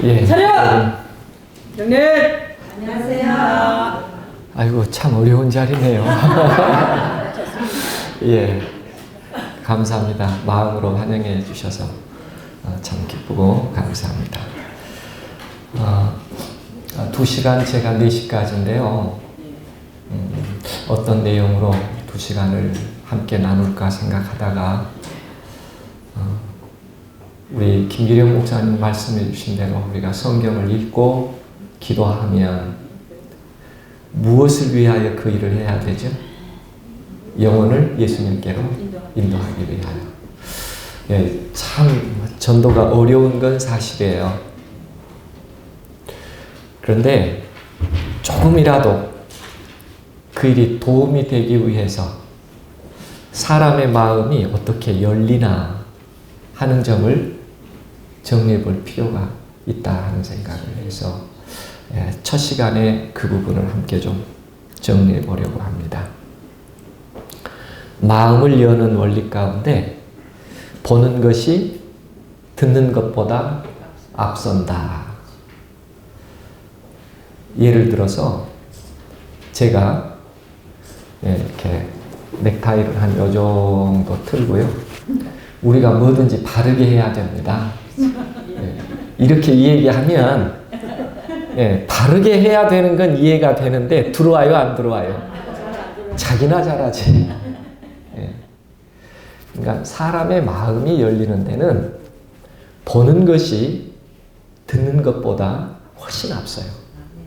예. 차렷! 경례! 안녕하세요. 아이고, 참 어려운 자리네요. 예. 감사합니다. 마음으로 환영해 주셔서 참 기쁘고 감사합니다. 2시간 제가 4시까지인데요. 어떤 내용으로 2시간을 함께 나눌까 생각하다가 우리 김기령 목사님 말씀해 주신 대로 우리가 성경을 읽고 기도하면 무엇을 위하여 그 일을 해야 되죠? 영혼을 예수님께로 인도하기 위하여. 예, 참 전도가 어려운 건 사실이에요. 그런데 조금이라도 그 일이 도움이 되기 위해서 사람의 마음이 어떻게 열리나 하는 점을 정리해 볼 필요가 있다 하는 생각을 해서 첫 시간에 그 부분을 함께 좀 정리해 보려고 합니다. 마음을 여는 원리 가운데 보는 것이 듣는 것보다 앞선다. 예를 들어서 제가 이렇게 넥타이를 한 요 정도 틀고요. 우리가 뭐든지 바르게 해야 됩니다. 이렇게 얘기하면 바르게 해야 되는 건 이해가 되는데 들어와요, 안 들어와요? 자기나 잘하지. 그러니까 사람의 마음이 열리는 데는 보는 것이 듣는 것보다 훨씬 앞서요.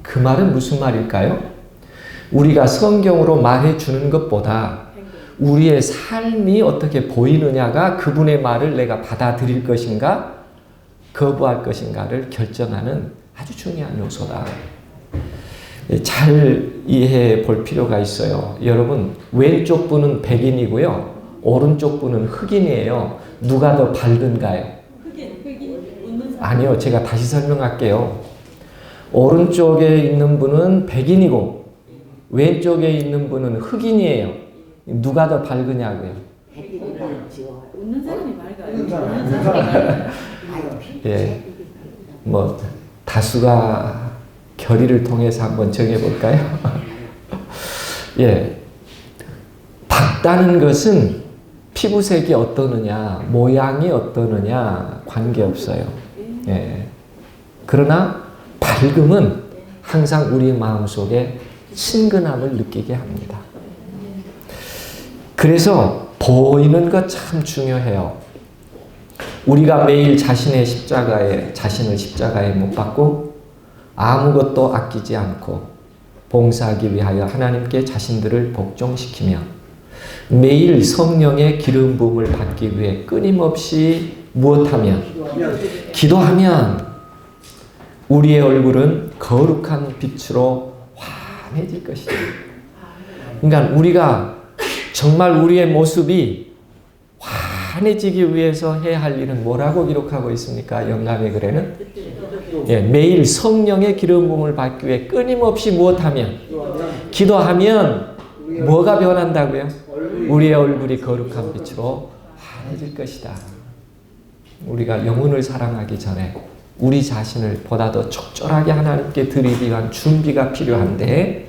그 말은 무슨 말일까요? 우리가 성경으로 말해주는 것보다 우리의 삶이 어떻게 보이느냐가 그분의 말을 내가 받아들일 것인가 거부할 것인가를 결정하는 아주 중요한 요소다. 잘 이해해 볼 필요가 있어요. 여러분, 왼쪽 분은 백인이고요. 오른쪽 분은 흑인이에요. 누가 더 밝은가요? 흑인. 아니요. 제가 다시 설명할게요. 오른쪽에 있는 분은 백인이고 왼쪽에 있는 분은 흑인이에요. 누가 더 밝으냐고요? 웃는 사람이 밝아요. 예. 뭐 다수가 결의를 통해서 한번 정해볼까요? 예. 밝다는 것은 피부색이 어떠느냐, 모양이 어떠느냐 관계없어요. 예. 그러나 밝음은 항상 우리 마음속에 친근함을 느끼게 합니다. 그래서 보이는 것 참 중요해요. 우리가 매일 자신을 십자가에 못 박고 아무것도 아끼지 않고 봉사하기 위하여 하나님께 자신들을 복종시키며 매일 성령의 기름 부음을 받기 위해 끊임없이 무엇하면? 기도하면 우리의 얼굴은 거룩한 빛으로 환해질 것이다. 그러니까 우리가 정말 우리의 모습이 환해지기 위해서 해야 할 일은 뭐라고 기록하고 있습니까? 영감의 글에는 매일 성령의 기름 부음을 받기 위해 끊임없이 무엇하면? 기도하면 뭐가 변한다고요? 우리의 얼굴이 거룩한 빛으로 환해질 것이다. 우리가 영혼을 사랑하기 전에 우리 자신을 보다 더 적절하게 하나님께 드리기 위한 준비가 필요한데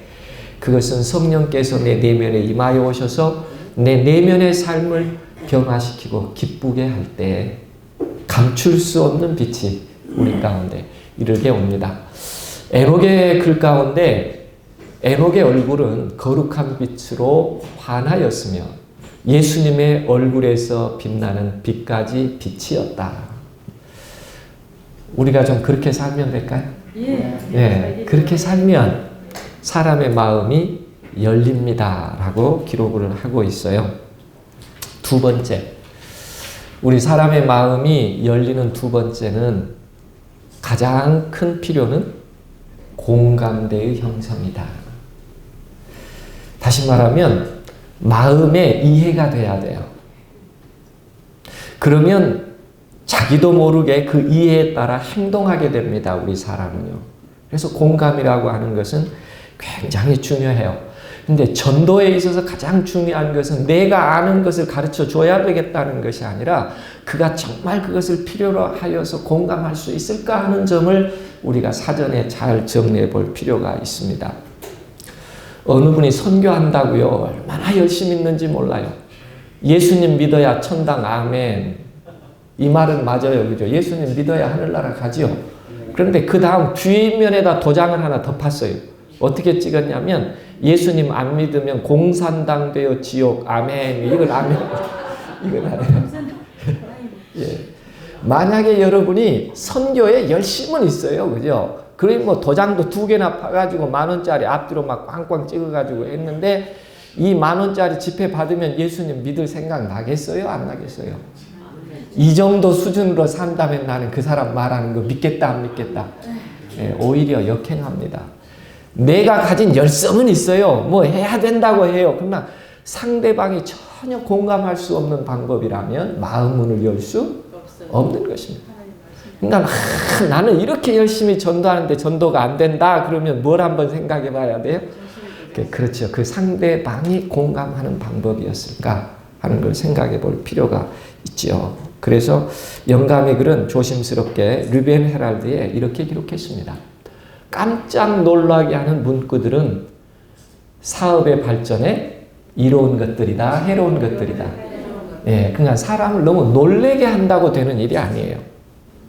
그것은 성령께서 내 내면에 임하여 오셔서 내 내면의 삶을 변화시키고 기쁘게 할 때 감출 수 없는 빛이 우리 가운데 이르게 옵니다. 에녹의 글 가운데 에녹의 얼굴은 거룩한 빛으로 환하였으며 예수님의 얼굴에서 빛나는 빛까지 빛이었다. 우리가 좀 그렇게 살면 될까요? 예, 그렇게 살면 사람의 마음이 열립니다. 라고 기록을 하고 있어요. 두 번째, 우리 사람의 마음이 열리는 두 번째는 가장 큰 필요는 공감대의 형성이다. 다시 말하면 마음의 이해가 돼야 돼요. 그러면 자기도 모르게 그 이해에 따라 행동하게 됩니다. 우리 사람은요. 그래서 공감이라고 하는 것은 굉장히 중요해요. 근데 전도에 있어서 가장 중요한 것은 내가 아는 것을 가르쳐 줘야 되겠다는 것이 아니라 그가 정말 그것을 필요로 하여서 공감할 수 있을까 하는 점을 우리가 사전에 잘 정리해 볼 필요가 있습니다. 어느 분이 선교한다고요. 얼마나 열심히 있는지 몰라요. 예수님 믿어야 천당 아멘. 이 말은 맞아요. 그죠? 예수님 믿어야 하늘나라 가지요. 그런데 그 다음 뒷면에다 도장을 하나 덮었어요. 어떻게 찍었냐면 예수님 안 믿으면 공산당되어 지옥 아멘. 이건 아멘. 이건 아멘. 예. 만약에 여러분이 선교에 열심은 있어요. 그죠? 그러니 뭐 도장도 2개나 파가지고 10,000원짜리 앞뒤로 막 꽝꽝 찍어가지고 했는데 이 10,000원짜리 지폐 받으면 예수님 믿을 생각 나겠어요? 안 나겠어요? 이 정도 수준으로 산다면 나는 그 사람 말하는 거 믿겠다 안 믿겠다? 예, 오히려 역행합니다. 내가 가진 열성은 있어요. 뭐 해야 된다고 해요. 그러나 상대방이 전혀 공감할 수 없는 방법이라면 마음 문을 열 수 없는 것입니다. 그러니까 나는 이렇게 열심히 전도하는데 전도가 안 된다 그러면 뭘 한번 생각해 봐야 돼요? 그렇죠. 그 상대방이 공감하는 방법이었을까 하는 걸 생각해 볼 필요가 있죠. 그래서 영감의 글은 조심스럽게 르벤 헤랄드에 이렇게 기록했습니다. 깜짝 놀라게 하는 문구들은 사업의 발전에 이로운 것들이다, 해로운 것들이다. 예, 그러니까 사람을 너무 놀래게 한다고 되는 일이 아니에요.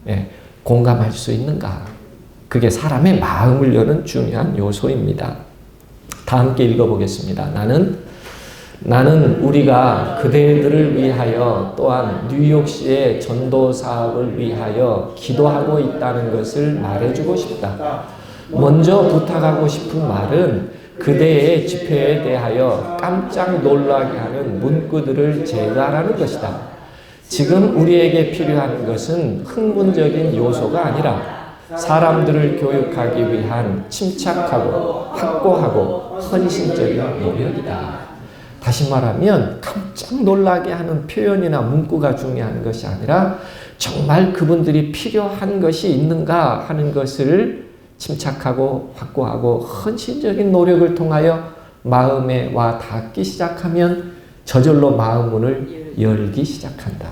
예, 공감할 수 있는가? 그게 사람의 마음을 여는 중요한 요소입니다. 다 함께 읽어보겠습니다. 나는 우리가 그대들을 위하여 또한 뉴욕시의 전도 사업을 위하여 기도하고 있다는 것을 말해주고 싶다. 먼저 부탁하고 싶은 말은 그대의 집회에 대하여 깜짝 놀라게 하는 문구들을 제거하라는 것이다. 지금 우리에게 필요한 것은 흥분적인 요소가 아니라 사람들을 교육하기 위한 침착하고 확고하고 헌신적인 노력이다. 다시 말하면 깜짝 놀라게 하는 표현이나 문구가 중요한 것이 아니라 정말 그분들이 필요한 것이 있는가 하는 것을 침착하고 확고하고 헌신적인 노력을 통하여 마음에 와 닿기 시작하면 저절로 마음 문을 열기 시작한다.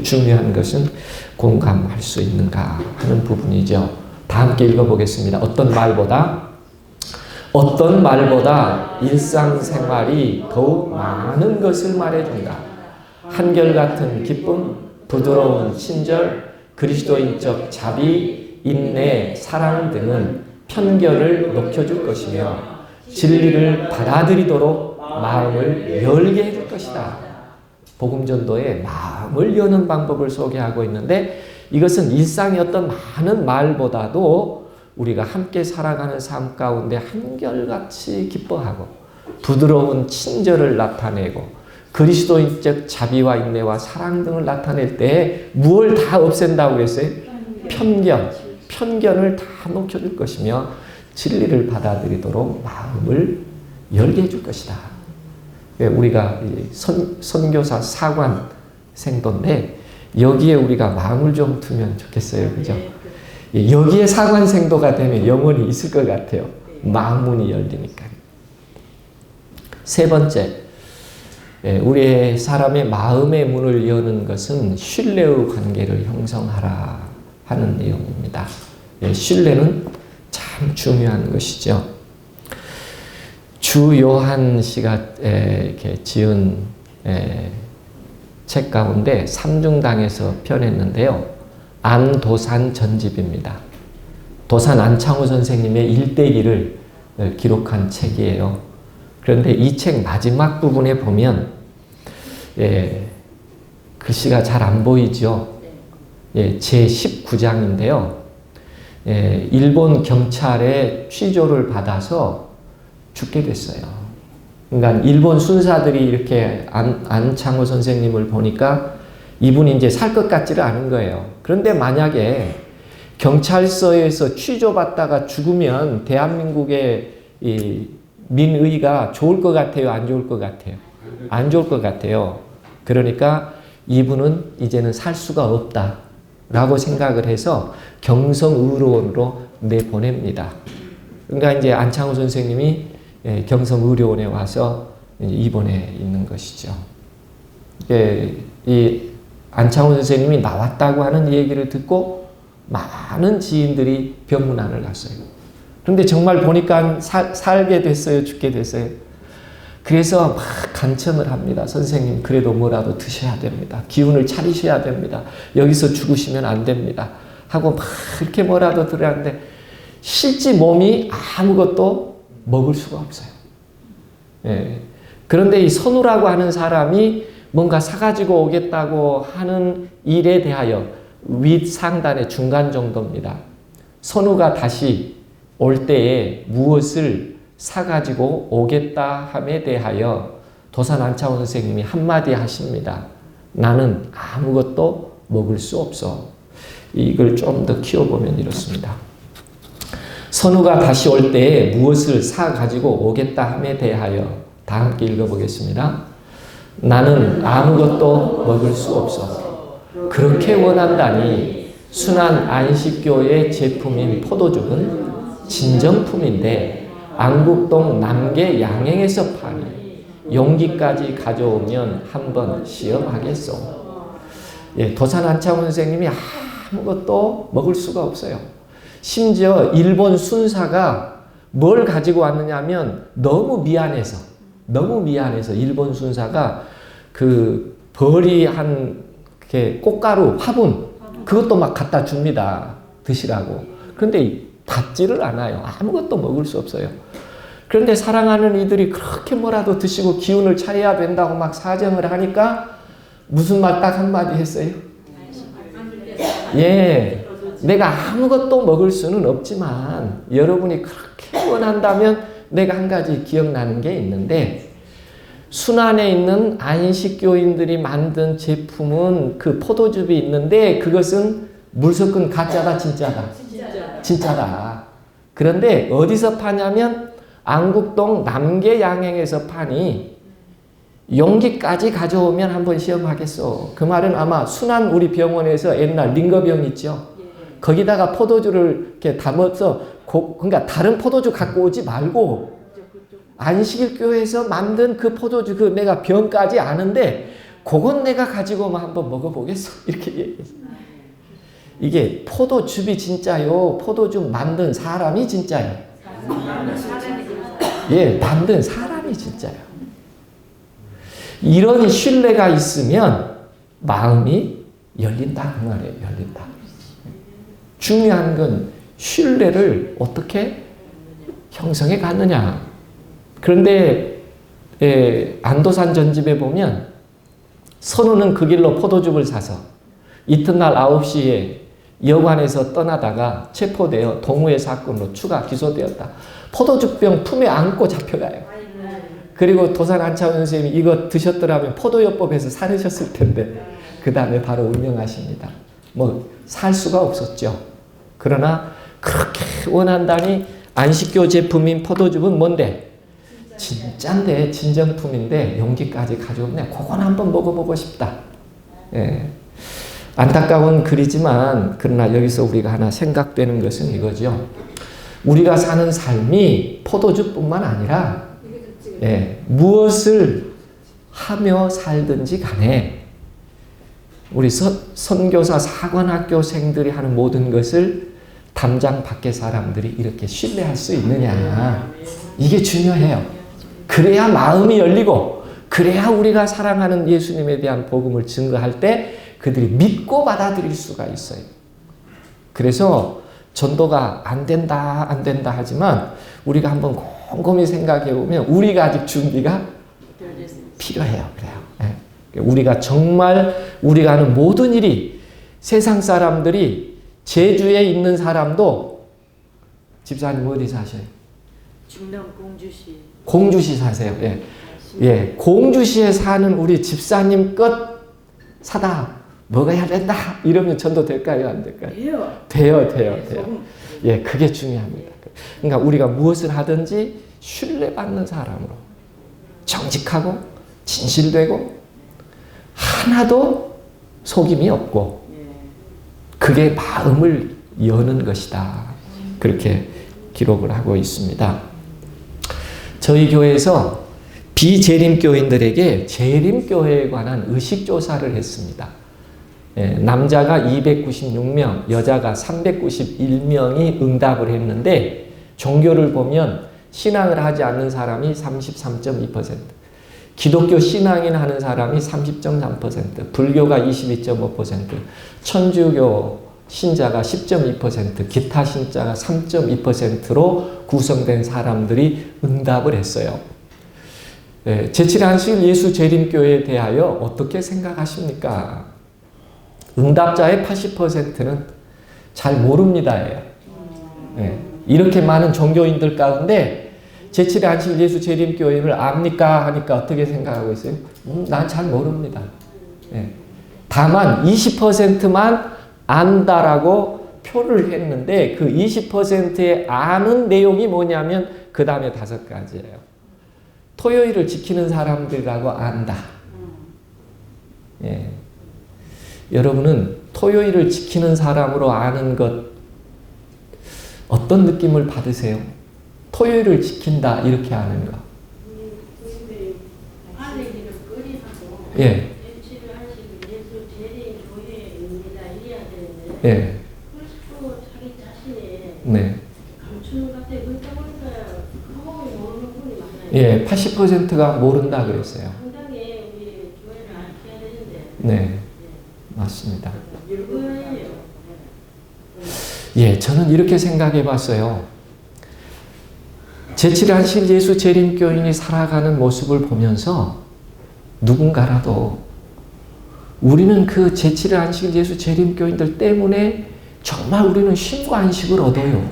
중요한 것은 공감할 수 있는가 하는 부분이죠. 다 함께 읽어보겠습니다. 어떤 말보다 일상생활이 더욱 많은 것을 말해준다. 한결같은 기쁨, 부드러운 친절, 그리스도인적 자비, 인내, 사랑 등은 편견을 높여줄 것이며 진리를 받아들이도록 마음을 열게 해줄 것이다. 복음전도의 마음을 여는 방법을 소개하고 있는데 이것은 일상의 어떤 많은 말보다도 우리가 함께 살아가는 삶 가운데 한결같이 기뻐하고 부드러운 친절을 나타내고 그리스도인적 자비와 인내와 사랑 등을 나타낼 때 무엇을 다 없앤다고 그랬어요? 편견을 다 녹여줄 것이며 진리를 받아들이도록 마음을 열게 해줄 것이다. 우리가 선교사 사관 생도인데 여기에 우리가 마음을 좀 두면 좋겠어요. 그죠? 여기에 사관 생도가 되면 영원히 있을 것 같아요. 마음문이 열리니까. 세 번째, 우리의 사람의 마음의 문을 여는 것은 신뢰의 관계를 형성하라 하는 내용입니다. 신뢰는 참 중요한 것이죠. 주 요한 씨가 이렇게 지은 책 가운데 삼중당에서 펴냈는데요. 안도산 전집입니다. 도산 안창호 선생님의 일대기를 기록한 책이에요. 그런데 이 책 마지막 부분에 보면 글씨가 잘 안 보이죠. 제 19장인데요. 일본 경찰의 취조를 받아서 죽게 됐어요. 그러니까 일본 순사들이 이렇게 안창호 선생님을 보니까 이분이 이제 살 것 같지를 않은 거예요. 그런데 만약에 경찰서에서 취조받다가 죽으면 대한민국의 이 민의가 좋을 것 같아요? 안 좋을 것 같아요? 안 좋을 것 같아요. 그러니까 이분은 이제는 살 수가 없다 라고 생각을 해서 경성의료원으로 내보냅니다. 그러니까 이제 안창호 선생님이 경성의료원에 와서 입원해 있는 것이죠. 이 안창호 선생님이 나왔다고 하는 얘기를 듣고 많은 지인들이 병문안을 갔어요. 그런데 정말 보니까 살게 됐어요, 죽게 됐어요. 그래서 막 간청을 합니다. 선생님, 그래도 뭐라도 드셔야 됩니다. 기운을 차리셔야 됩니다. 여기서 죽으시면 안 됩니다. 하고 막 이렇게 뭐라도 들었는데 실제 몸이 아무것도 먹을 수가 없어요. 예. 그런데 이 선우라고 하는 사람이 뭔가 사가지고 오겠다고 하는 일에 대하여 윗상단의 중간 정도입니다. 선우가 다시 올 때에 무엇을 사가지고 오겠다 함에 대하여 도산 안창호 선생님이 한마디 하십니다. 나는 아무것도 먹을 수 없어. 이걸 좀 더 키워보면 이렇습니다. 선우가 다시 올 때에 무엇을 사가지고 오겠다 함에 대하여 다 함께 읽어보겠습니다. 나는 아무것도 먹을 수 없어. 그렇게 원한다니 순한 안식교의 제품인 포도죽은 진정품인데 안국동 남계 양행에서 파니 용기까지 가져오면 한번 시험하겠소. 예, 도산 안창호 선생님이 아무것도 먹을 수가 없어요. 심지어 일본 순사가 뭘 가지고 왔느냐면 너무 미안해서 일본 순사가 그 벌이 한 꽃가루 화분 그것도 막 갖다 줍니다. 드시라고. 그런데 받지를 않아요. 아무것도 먹을 수 없어요. 그런데 사랑하는 이들이 그렇게 뭐라도 드시고 기운을 차려야 된다고 막 사정을 하니까 무슨 말 딱 한마디 했어요. 예, 내가 아무것도 먹을 수는 없지만 여러분이 그렇게 원한다면 내가 한 가지 기억나는 게 있는데 순안에 있는 안식교인들이 만든 제품은 그 포도즙이 있는데 그것은 물 섞은 가짜다 진짜다? 진짜다. 그런데 어디서 파냐면 안국동 남계 양행에서 파니 용기까지 가져오면 한번 시험하겠어. 그 말은 아마 순안 우리 병원에서 옛날 링거병 있죠. 거기다가 포도주를 이렇게 담아서 그러니까 다른 포도주 갖고 오지 말고 안식일교회에서 만든 그 포도주 그 내가 병까지 아는데 그건 내가 가지고 한번 먹어보겠어. 이렇게 얘기했어요. 이게 포도즙이 진짜요. 포도즙 만든 사람이 진짜요. 예, 만든 사람이 진짜요. 이런 신뢰가 있으면 마음이 열린다 그 말이에요. 열린다. 중요한 건 신뢰를 어떻게 형성해 가느냐. 그런데 안도산 전집에 보면 선우는 그 길로 포도즙을 사서 이튿날 9시에 여관에서 떠나다가 체포되어 동호회 사건으로 추가 기소되었다. 포도즙병 품에 안고 잡혀가요. 그리고 도산 안창호 선생님이 이거 드셨더라면 포도요법에서 살으셨을 텐데 그 다음에 바로 운명하십니다. 뭐 살 수가 없었죠. 그러나 그렇게 원한다니 안식교 제품인 포도즙은 뭔데? 진짠데 진정품인데 용기까지 가져오면 그건 한번 먹어보고 싶다. 예. 안타까운 글이지만 그러나 여기서 우리가 하나 생각되는 것은 이거죠. 우리가 사는 삶이 포도주뿐만 아니라 무엇을 하며 살든지 간에 우리 선교사 사관학교생들이 하는 모든 것을 담장 밖의 사람들이 이렇게 신뢰할 수 있느냐. 이게 중요해요. 그래야 마음이 열리고 그래야 우리가 사랑하는 예수님에 대한 복음을 증거할 때 그들이 믿고 받아들일 수가 있어요. 그래서 전도가 안 된다 하지만 우리가 한번 곰곰이 생각해 보면 우리가 아직 준비가 필요해요. 그래요. 우리가 정말 우리가 하는 모든 일이 세상 사람들이 제주에 있는 사람도 집사님 어디 사셔요? 중남 공주시. 공주시 사세요. 예, 공주시에 사는 우리 집사님 것 사다 먹어야 된다. 이러면 전도 될까요? 안 될까요? 돼요. 예, 그게 중요합니다. 그러니까 우리가 무엇을 하든지 신뢰받는 사람으로 정직하고 진실되고 하나도 속임이 없고 그게 마음을 여는 것이다. 그렇게 기록을 하고 있습니다. 저희 교회에서 비재림교인들에게 재림교회에 관한 의식조사를 했습니다. 남자가 296명, 여자가 391명이 응답을 했는데 종교를 보면 신앙을 하지 않는 사람이 33.2%, 기독교 신앙인 하는 사람이 30.3%, 불교가 22.5%, 천주교 신자가 10.2%, 기타 신자가 3.2%로 구성된 사람들이 응답을 했어요. 제7의 안식일 예수 재림교회에 대하여 어떻게 생각하십니까? 응답자의 80%는 잘 모릅니다예요. 이렇게 많은 종교인들 가운데 제7의 안식일 예수 재림교회를 압니까? 하니까 어떻게 생각하고 있어요? 난 잘 모릅니다. 다만 20%만 안다라고 표를 했는데 그 20%의 아는 내용이 뭐냐면 그 다음에 5가지예요. 토요일을 지키는 사람들이라고 안다. 여러분은 토요일을 지키는 사람으로 아는 것 어떤 느낌을 받으세요? 토요일을 지킨다 이렇게 아는 거. 예. 예. 네. 예, 80%가 모른다 그랬어요. 네, 맞습니다. 예, 저는 이렇게 생각해 봤어요. 제7의 안식일 예수 재림교인이 살아가는 모습을 보면서 누군가라도 우리는 그 제7의 안식일 예수 재림교인들 때문에 정말 우리는 쉼과 안식을 얻어요.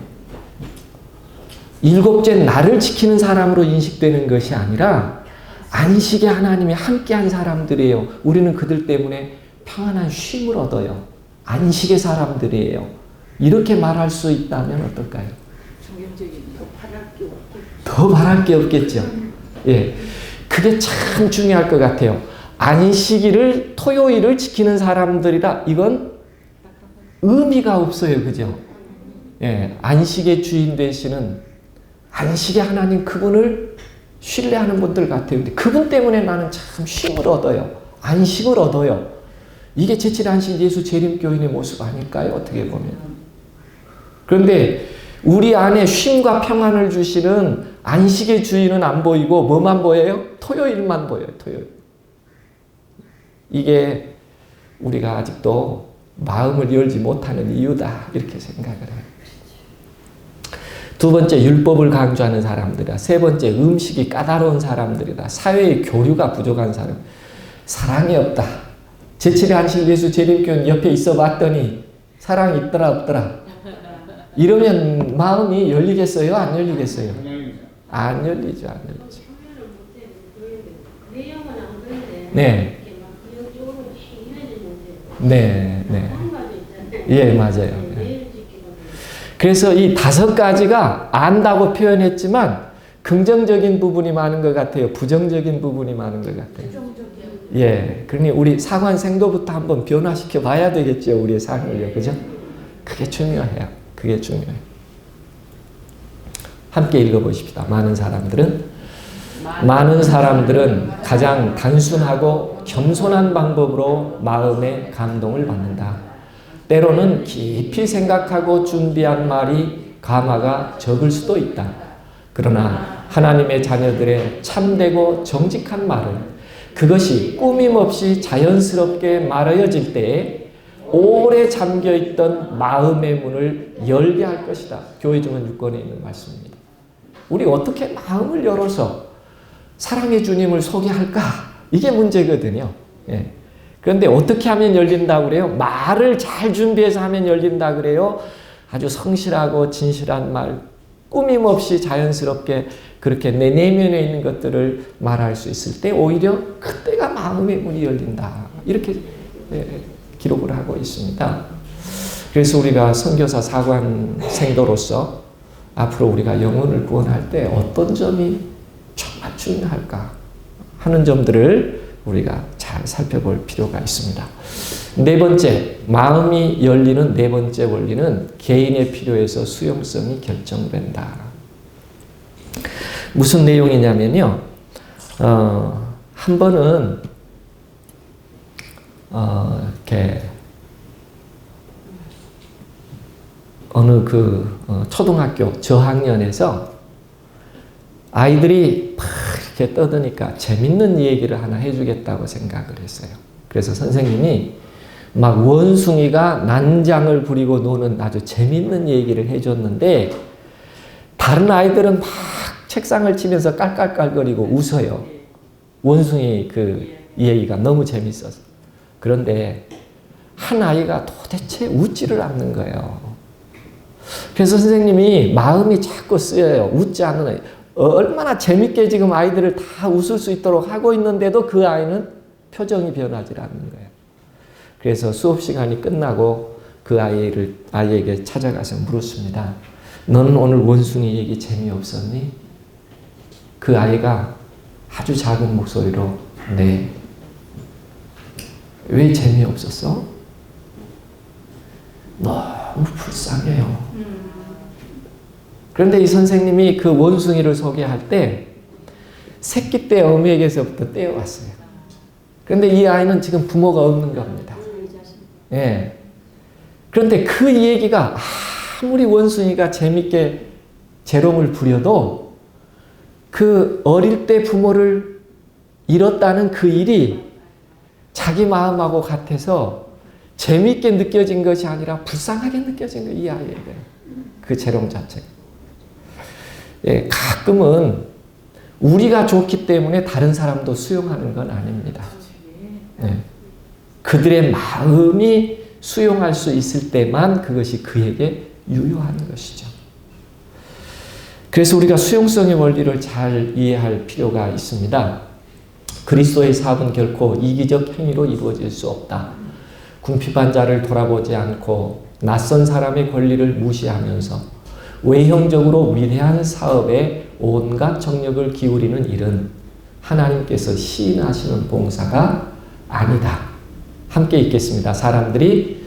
일곱째 날을 지키는 사람으로 인식되는 것이 아니라 안식에 하나님이 함께한 사람들이에요. 우리는 그들 때문에 평안한 쉼을 얻어요. 안식의 사람들이에요. 이렇게 말할 수 있다면 어떨까요? 더 바랄 게 없겠죠. 예, 그게 참 중요할 것 같아요. 안식일을 토요일을 지키는 사람들이다. 이건 의미가 없어요, 그죠? 예, 안식의 주인 되시는 안식의 하나님 그분을 신뢰하는 분들 같아요. 근데 그분 때문에 나는 참 쉼을 얻어요. 안식을 얻어요. 이게 제7의 안식일 예수 재림교인의 모습 아닐까요? 어떻게 보면. 그런데 우리 안에 쉼과 평안을 주시는 안식의 주인은 안 보이고 뭐만 보여요? 토요일만 보여요. 토요일. 이게 우리가 아직도 마음을 열지 못하는 이유다. 이렇게 생각을 해요. 두 번째, 율법을 강조하는 사람들이다. 세 번째, 음식이 까다로운 사람들이다. 사회의 교류가 부족한 사람. 사랑이 없다. 제7의 안식일 예수 재림교인 옆에 있어 봤더니 사랑이 있더라 없더라. 이러면 마음이 열리겠어요? 안 열리겠어요? 안 열리죠. 안 열리죠. 네. 네. 네. 예, 맞아요. 그래서 이 5가지가 안다고 표현했지만 긍정적인 부분이 많은 것 같아요. 부정적인 부분이 많은 것 같아요. 예, 그러니 우리 사관생도부터 한번 변화시켜 봐야 되겠죠. 우리의 삶을요. 그죠? 그게 중요해요. 그게 중요해요. 함께 읽어보십시다. 많은 사람들은 가장 단순하고 겸손한 방법으로 마음의 감동을 받는다. 때로는 깊이 생각하고 준비한 말이 감화가 적을 수도 있다. 그러나 하나님의 자녀들의 참되고 정직한 말은 그것이 꾸밈없이 자연스럽게 말하여질 때에 오래 잠겨있던 마음의 문을 열게 할 것이다. 교회증언 6권에 있는 말씀입니다. 우리 어떻게 마음을 열어서 사랑의 주님을 소개할까? 이게 문제거든요. 예. 그런데 어떻게 하면 열린다고 그래요? 말을 잘 준비해서 하면 열린다 그래요? 아주 성실하고 진실한 말, 꾸밈없이 자연스럽게 그렇게 내 내면에 있는 것들을 말할 수 있을 때 오히려 그때가 마음의 문이 열린다. 이렇게 기록을 하고 있습니다. 그래서 우리가 선교사 사관생도로서 앞으로 우리가 영혼을 구원할 때 어떤 점이 정말 중요할까 하는 점들을 우리가 잘 살펴볼 필요가 있습니다. 네 번째, 마음이 열리는 네 번째 원리는 개인의 필요에서 수용성이 결정된다. 무슨 내용이냐면요. 한 번은 이렇게 어느 초등학교 저학년에서 아이들이 막 이렇게 떠드니까 재밌는 얘기를 하나 해주겠다고 생각을 했어요. 그래서 선생님이 막 원숭이가 난장을 부리고 노는 아주 재밌는 얘기를 해줬는데 다른 아이들은 막 책상을 치면서 깔깔깔거리고 웃어요. 원숭이 얘기가 너무 재밌어서. 그런데 한 아이가 도대체 웃지를 않는 거예요. 그래서 선생님이 마음이 자꾸 쓰여요. 웃지 않는 아이. 얼마나 재밌게 지금 아이들을 다 웃을 수 있도록 하고 있는데도 그 아이는 표정이 변하지 않는 거예요. 그래서 수업 시간이 끝나고 그 아이에게 찾아가서 물었습니다. 너는 오늘 원숭이 얘기 재미없었니? 그 아이가 아주 작은 목소리로 네. 왜 재미없었어? 너무 불쌍해요. 그런데 이 선생님이 그 원숭이를 소개할 때 새끼 때 어미에게서부터 떼어왔어요. 그런데 이 아이는 지금 부모가 없는 겁니다. 예. 그런데 그 얘기가 아무리 원숭이가 재밌게 재롱을 부려도 그 어릴 때 부모를 잃었다는 그 일이 자기 마음하고 같아서 재밌게 느껴진 것이 아니라 불쌍하게 느껴진 거예요. 이 아이에게. 그 재롱 자체가. 예, 가끔은 우리가 좋기 때문에 다른 사람도 수용하는 건 아닙니다. 예. 그들의 마음이 수용할 수 있을 때만 그것이 그에게 유효한 것이죠. 그래서 우리가 수용성의 원리를 잘 이해할 필요가 있습니다. 그리스도의 사업은 결코 이기적 행위로 이루어질 수 없다. 궁핍한 자를 돌아보지 않고 낯선 사람의 권리를 무시하면서 외형적으로 위대한 사업에 온갖 정력을 기울이는 일은 하나님께서 시인하시는 봉사가 아니다. 함께 읽겠습니다. 사람들이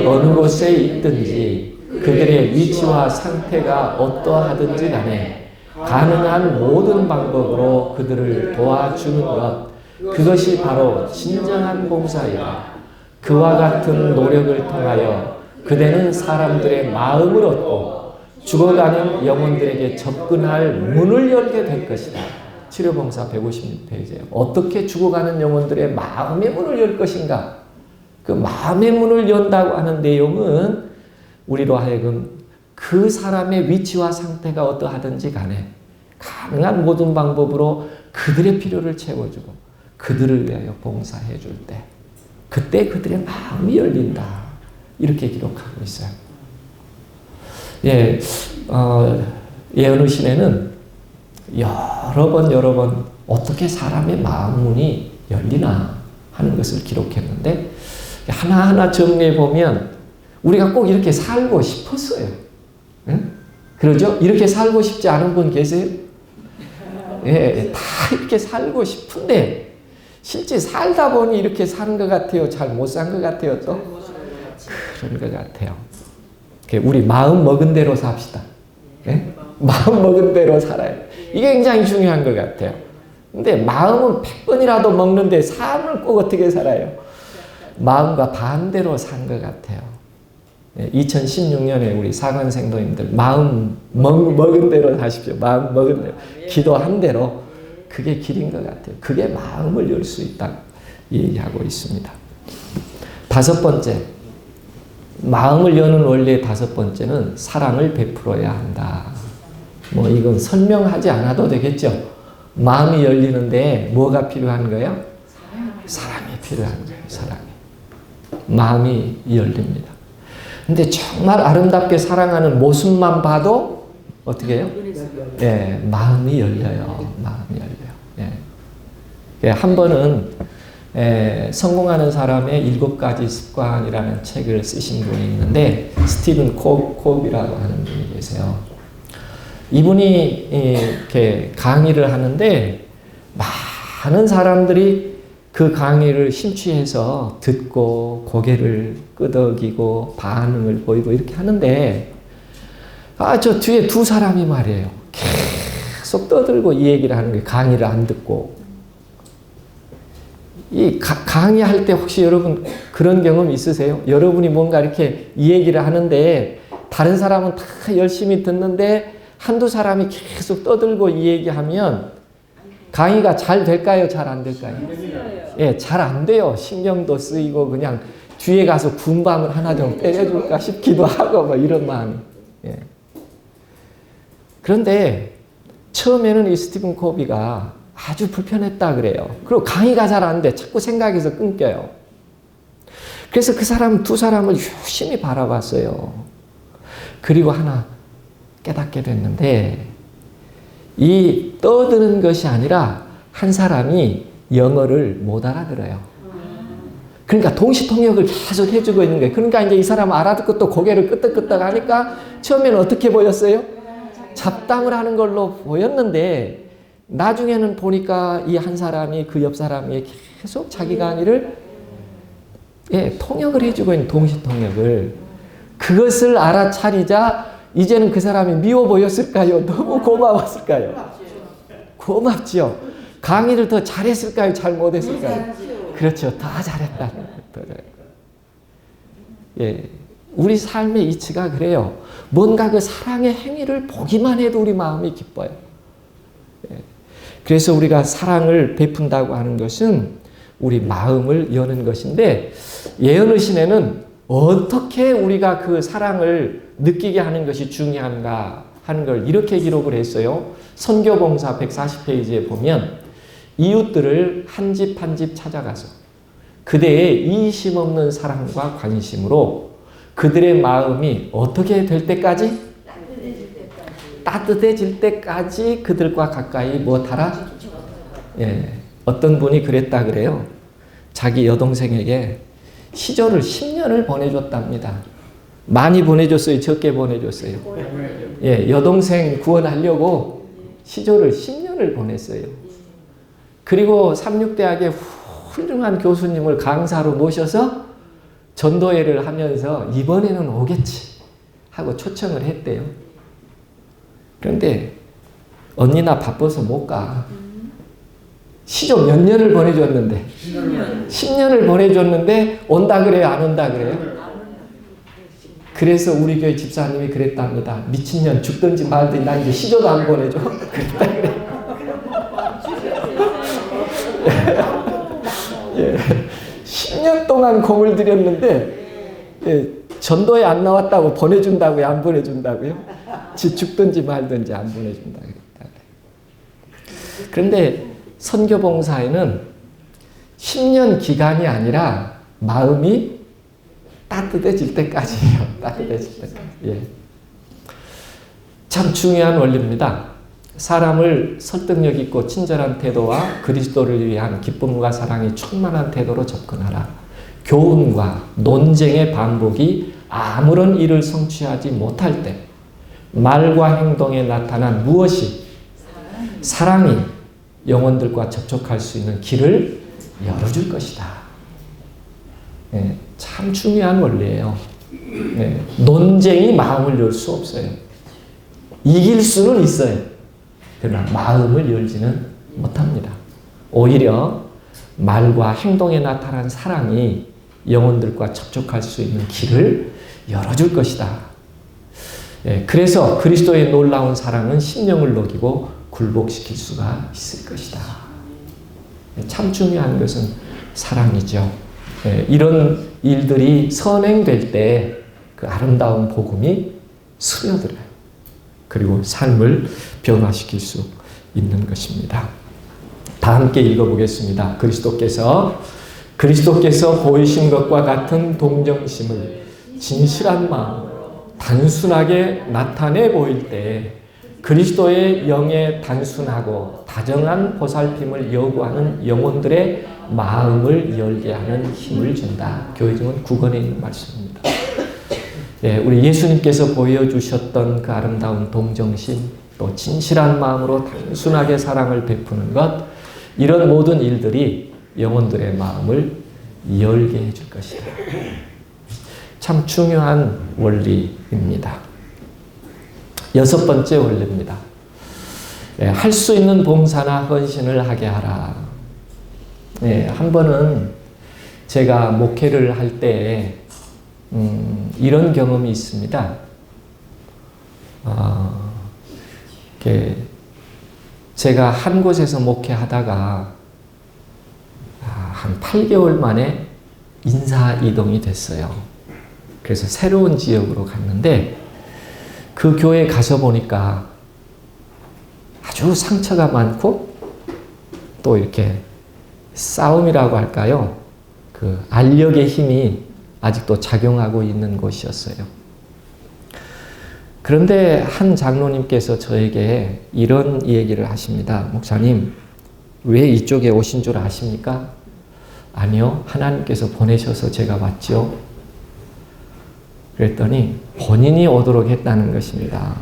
어느 곳에 있든지 그들의 위치와 상태가 어떠하든지 간에 가능한 모든 방법으로 그들을 도와주는 것, 그것이 바로 진정한 봉사이다. 그와 같은 노력을 통하여 그대는 사람들의 마음을 얻고 죽어가는 영혼들에게 접근할 문을 열게 될 것이다. 치료봉사 156페이지에요. 어떻게 죽어가는 영혼들의 마음의 문을 열 것인가? 그 마음의 문을 연다고 하는 내용은 우리로 하여금 그 사람의 위치와 상태가 어떠하든지 간에 가능한 모든 방법으로 그들의 필요를 채워주고 그들을 위하여 봉사해 줄 때 그때 그들의 마음이 열린다. 이렇게 기록하고 있어요. 예, 예언의 신에는 여러 번 어떻게 사람의 마음 문이 열리나 하는 것을 기록했는데 하나하나 정리해 보면 우리가 꼭 이렇게 살고 싶었어요. 응? 그러죠? 이렇게 살고 싶지 않은 분 계세요? 예, 다 이렇게 살고 싶은데 실제 살다 보니 이렇게 사는 것 같아요? 잘 못 산 것 같아요? 또? 그런 것 같아요. 우리 마음 먹은 대로 삽시다. 예? 마음 먹은 대로 살아요. 이게 굉장히 중요한 것 같아요. 근데 마음은 100번이라도 먹는데 삶을 꼭 어떻게 살아요? 마음과 반대로 산 것 같아요. 2016년에 우리 사관생도님들 마음 먹은 대로 사십시오. 마음 먹은 대로. 기도한 대로. 그게 길인 것 같아요. 그게 마음을 열 수 있다 얘기하고 있습니다. 다섯 번째. 마음을 여는 원리의 다섯 번째는 사랑을 베풀어야 한다. 뭐 이건 설명하지 않아도 되겠죠. 마음이 열리는데 뭐가 필요한 거예요? 사랑이 필요한 거예요. 사랑이. 마음이 열립니다. 근데 정말 아름답게 사랑하는 모습만 봐도 어떻게 해요? 예, 마음이 열려요. 마음이 열려요. 예. 한 번은 성공하는 사람의 7가지 습관이라는 책을 쓰신 분이 있는데 스티븐 콥이라고 하는 분이 계세요. 이분이 이렇게 강의를 하는데 많은 사람들이 그 강의를 심취해서 듣고 고개를 끄덕이고 반응을 보이고 이렇게 하는데 저 뒤에 두 사람이 말이에요. 계속 떠들고 이 얘기를 하는 거예요. 강의를 안 듣고. 이 강의할 때 혹시 여러분 그런 경험 있으세요? 여러분이 뭔가 이렇게 이 얘기를 하는데 다른 사람은 다 열심히 듣는데 한두 사람이 계속 떠들고 이 얘기하면 강의가 잘 될까요? 잘 안 될까요? 예, 잘 안 돼요. 신경도 쓰이고 그냥 뒤에 가서 군밤을 하나 좀 때려줄까 싶기도 하고 뭐 이런 마음이. 예. 그런데 처음에는 이 스티븐 코비가 아주 불편했다 그래요. 그리고 강의가 잘 안 돼. 자꾸 생각에서 끊겨요. 그래서 그 사람 두 사람을 유심히 바라봤어요. 그리고 하나 깨닫게 됐는데 이 떠드는 것이 아니라 한 사람이 영어를 못 알아들어요. 그러니까 동시통역을 계속 해주고 있는 거예요. 그러니까 이제 이 사람 알아듣고 또 고개를 끄덕끄덕 하니까 처음에는 어떻게 보였어요? 잡담을 하는 걸로 보였는데 나중에는 보니까 이 한 사람이 그 옆 사람이 계속 자기 강의를 통역을 해주고 있는 동시통역을 그것을 알아차리자 이제는 그 사람이 미워 보였을까요? 너무 고마웠을까요? 고맙지요. 강의를 더 잘했을까요? 잘 못했을까요? 그렇죠. 더 잘했다. 예, 우리 삶의 이치가 그래요. 뭔가 그 사랑의 행위를 보기만 해도 우리 마음이 기뻐요. 예, 그래서 우리가 사랑을 베푼다고 하는 것은 우리 마음을 여는 것인데 예언의 신에는 어떻게 우리가 그 사랑을 느끼게 하는 것이 중요한가 하는 걸 이렇게 기록을 했어요. 선교봉사 140페이지에 보면 이웃들을 한 집 한 집 찾아가서 그대의 이의심 없는 사랑과 관심으로 그들의 마음이 어떻게 될 때까지? 따뜻해질 때까지 그들과 가까이 무엇하라? 예, 어떤 분이 그랬다 그래요. 자기 여동생에게 시조를 10년을 보내줬답니다. 많이 보내줬어요? 적게 보내줬어요? 예, 여동생 구원하려고 시조를 10년을 보냈어요. 그리고 삼육대학의 훌륭한 교수님을 강사로 모셔서 전도회를 하면서 이번에는 오겠지 하고 초청을 했대요. 그런데 언니 나 바빠서 못 가. 시조 몇 년을 보내줬는데 10년을 보내줬는데 온다 그래요? 안 온다 그래요? 그래서 우리 교회 집사님이 그랬답니다. 미친년 죽든지 말든지 나 이제 시조도 안 보내줘. 그랬다 그래요. 예, 10년 동안 공을 들였는데 예, 전도에 안 나왔다고 보내준다고요? 안 보내준다고요? 지 죽든지 말든지 안 보내준다 그랬다. 그런데 선교봉사에는 10년 기간이 아니라 마음이 따뜻해질 때까지예요. 따뜻해질 때까지. 예. 참 중요한 원리입니다. 사람을 설득력 있고 친절한 태도와 그리스도를 위한 기쁨과 사랑이 충만한 태도로 접근하라. 교훈과 논쟁의 반복이 아무런 일을 성취하지 못할 때 말과 행동에 나타난 무엇이 사랑이 영혼들과 접촉할 수 있는 길을 열어줄 것이다. 네, 참 중요한 원리예요. 네, 논쟁이 마음을 열 수 없어요. 이길 수는 있어요. 그러나 마음을 열지는 못합니다. 오히려 말과 행동에 나타난 사랑이 영혼들과 접촉할 수 있는 길을 열어줄 것이다. 네, 그래서 그리스도의 놀라운 사랑은 심령을 녹이고 굴복시킬 수가 있을 것이다. 참 중요한 것은 사랑이죠. 이런 일들이 선행될 때 그 아름다운 복음이 스며들어요. 그리고 삶을 변화시킬 수 있는 것입니다. 다 함께 읽어보겠습니다. 그리스도께서 보이신 것과 같은 동정심을 진실한 마음으로 단순하게 나타내 보일 때 그리스도의 영에 단순하고 다정한 보살핌을 요구하는 영혼들의 마음을 열게 하는 힘을 준다. 교회증은 9권에 있는 말씀입니다. 예, 우리 예수님께서 보여주셨던 그 아름다운 동정심, 또 진실한 마음으로 단순하게 사랑을 베푸는 것, 이런 모든 일들이 영혼들의 마음을 열게 해줄 것이다. 참 중요한 원리입니다. 6번째 원리입니다. 할 수 있는 봉사나 헌신을 하게 하라. 한 번은 제가 목회를 할 때 이런 경험이 있습니다. 제가 한 곳에서 목회하다가 한 8개월 만에 인사 이동이 됐어요. 그래서 새로운 지역으로 갔는데 그 교회에 가서 보니까 아주 상처가 많고 또 이렇게 싸움이라고 할까요? 그 알력의 힘이 아직도 작용하고 있는 곳이었어요. 그런데 한 장로님께서 저에게 이런 얘기를 하십니다. 목사님, 왜 이쪽에 오신 줄 아십니까? 아니요, 하나님께서 보내셔서 제가 왔죠. 그랬더니 본인이 오도록 했다는 것입니다.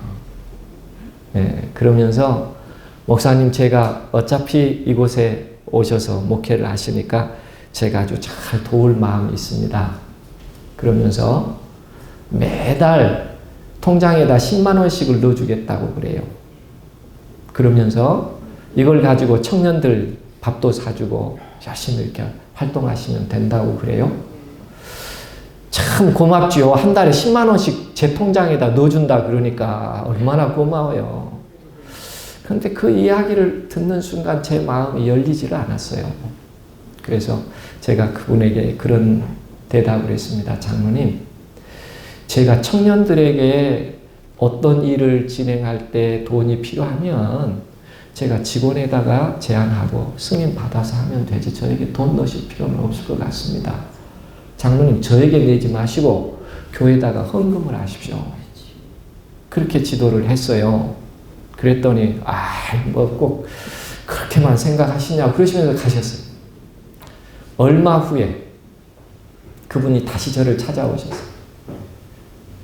그러면서 목사님, 제가 어차피 이곳에 오셔서 목회를 하시니까 제가 아주 잘 도울 마음이 있습니다. 그러면서 매달 통장에다 10만 원씩을 넣어주겠다고 그래요. 그러면서 이걸 가지고 청년들 밥도 사주고 열심히 이렇게 활동하시면 된다고 그래요. 참 고맙지요. 한 달에 10만 원씩 제 통장에다 넣어준다 그러니까 얼마나 고마워요. 그런데 그 이야기를 듣는 순간 제 마음이 열리지를 않았어요. 그래서 제가 그분에게 그런 대답을 했습니다. 장로님, 제가 청년들에게 어떤 일을 진행할 때 돈이 필요하면 제가 직원에다가 제안하고 승인 받아서 하면 되지 저에게 돈 넣으실 필요는 없을 것 같습니다. 장로님, 저에게 내지 마시고 교회에다가 헌금을 하십시오. 그렇게 지도를 했어요. 그랬더니 뭐 꼭 그렇게만 생각하시냐 그러시면서 가셨어요. 얼마 후에 그분이 다시 저를 찾아오셨어요.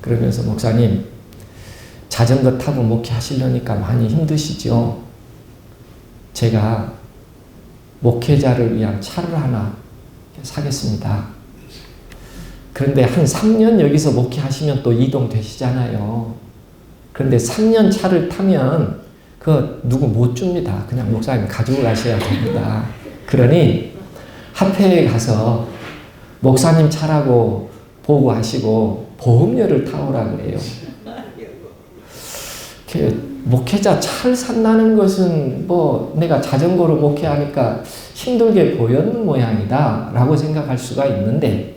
그러면서 목사님, 자전거 타고 목회하시려니까 많이 힘드시죠? 제가 목회자를 위한 차를 하나 사겠습니다. 그런데 한 3년 여기서 목회하시면 또 이동되시잖아요. 그런데 3년 차를 타면 그 누구 못 줍니다. 그냥 목사님 가지고 가셔야 됩니다. 그러니 합회에 가서 목사님 차라고 보고하시고 보험료를 타오라 그래요. 목회자 차를 산다는 것은 뭐 내가 자전거로 목회하니까 힘들게 보였는 모양이다 라고 생각할 수가 있는데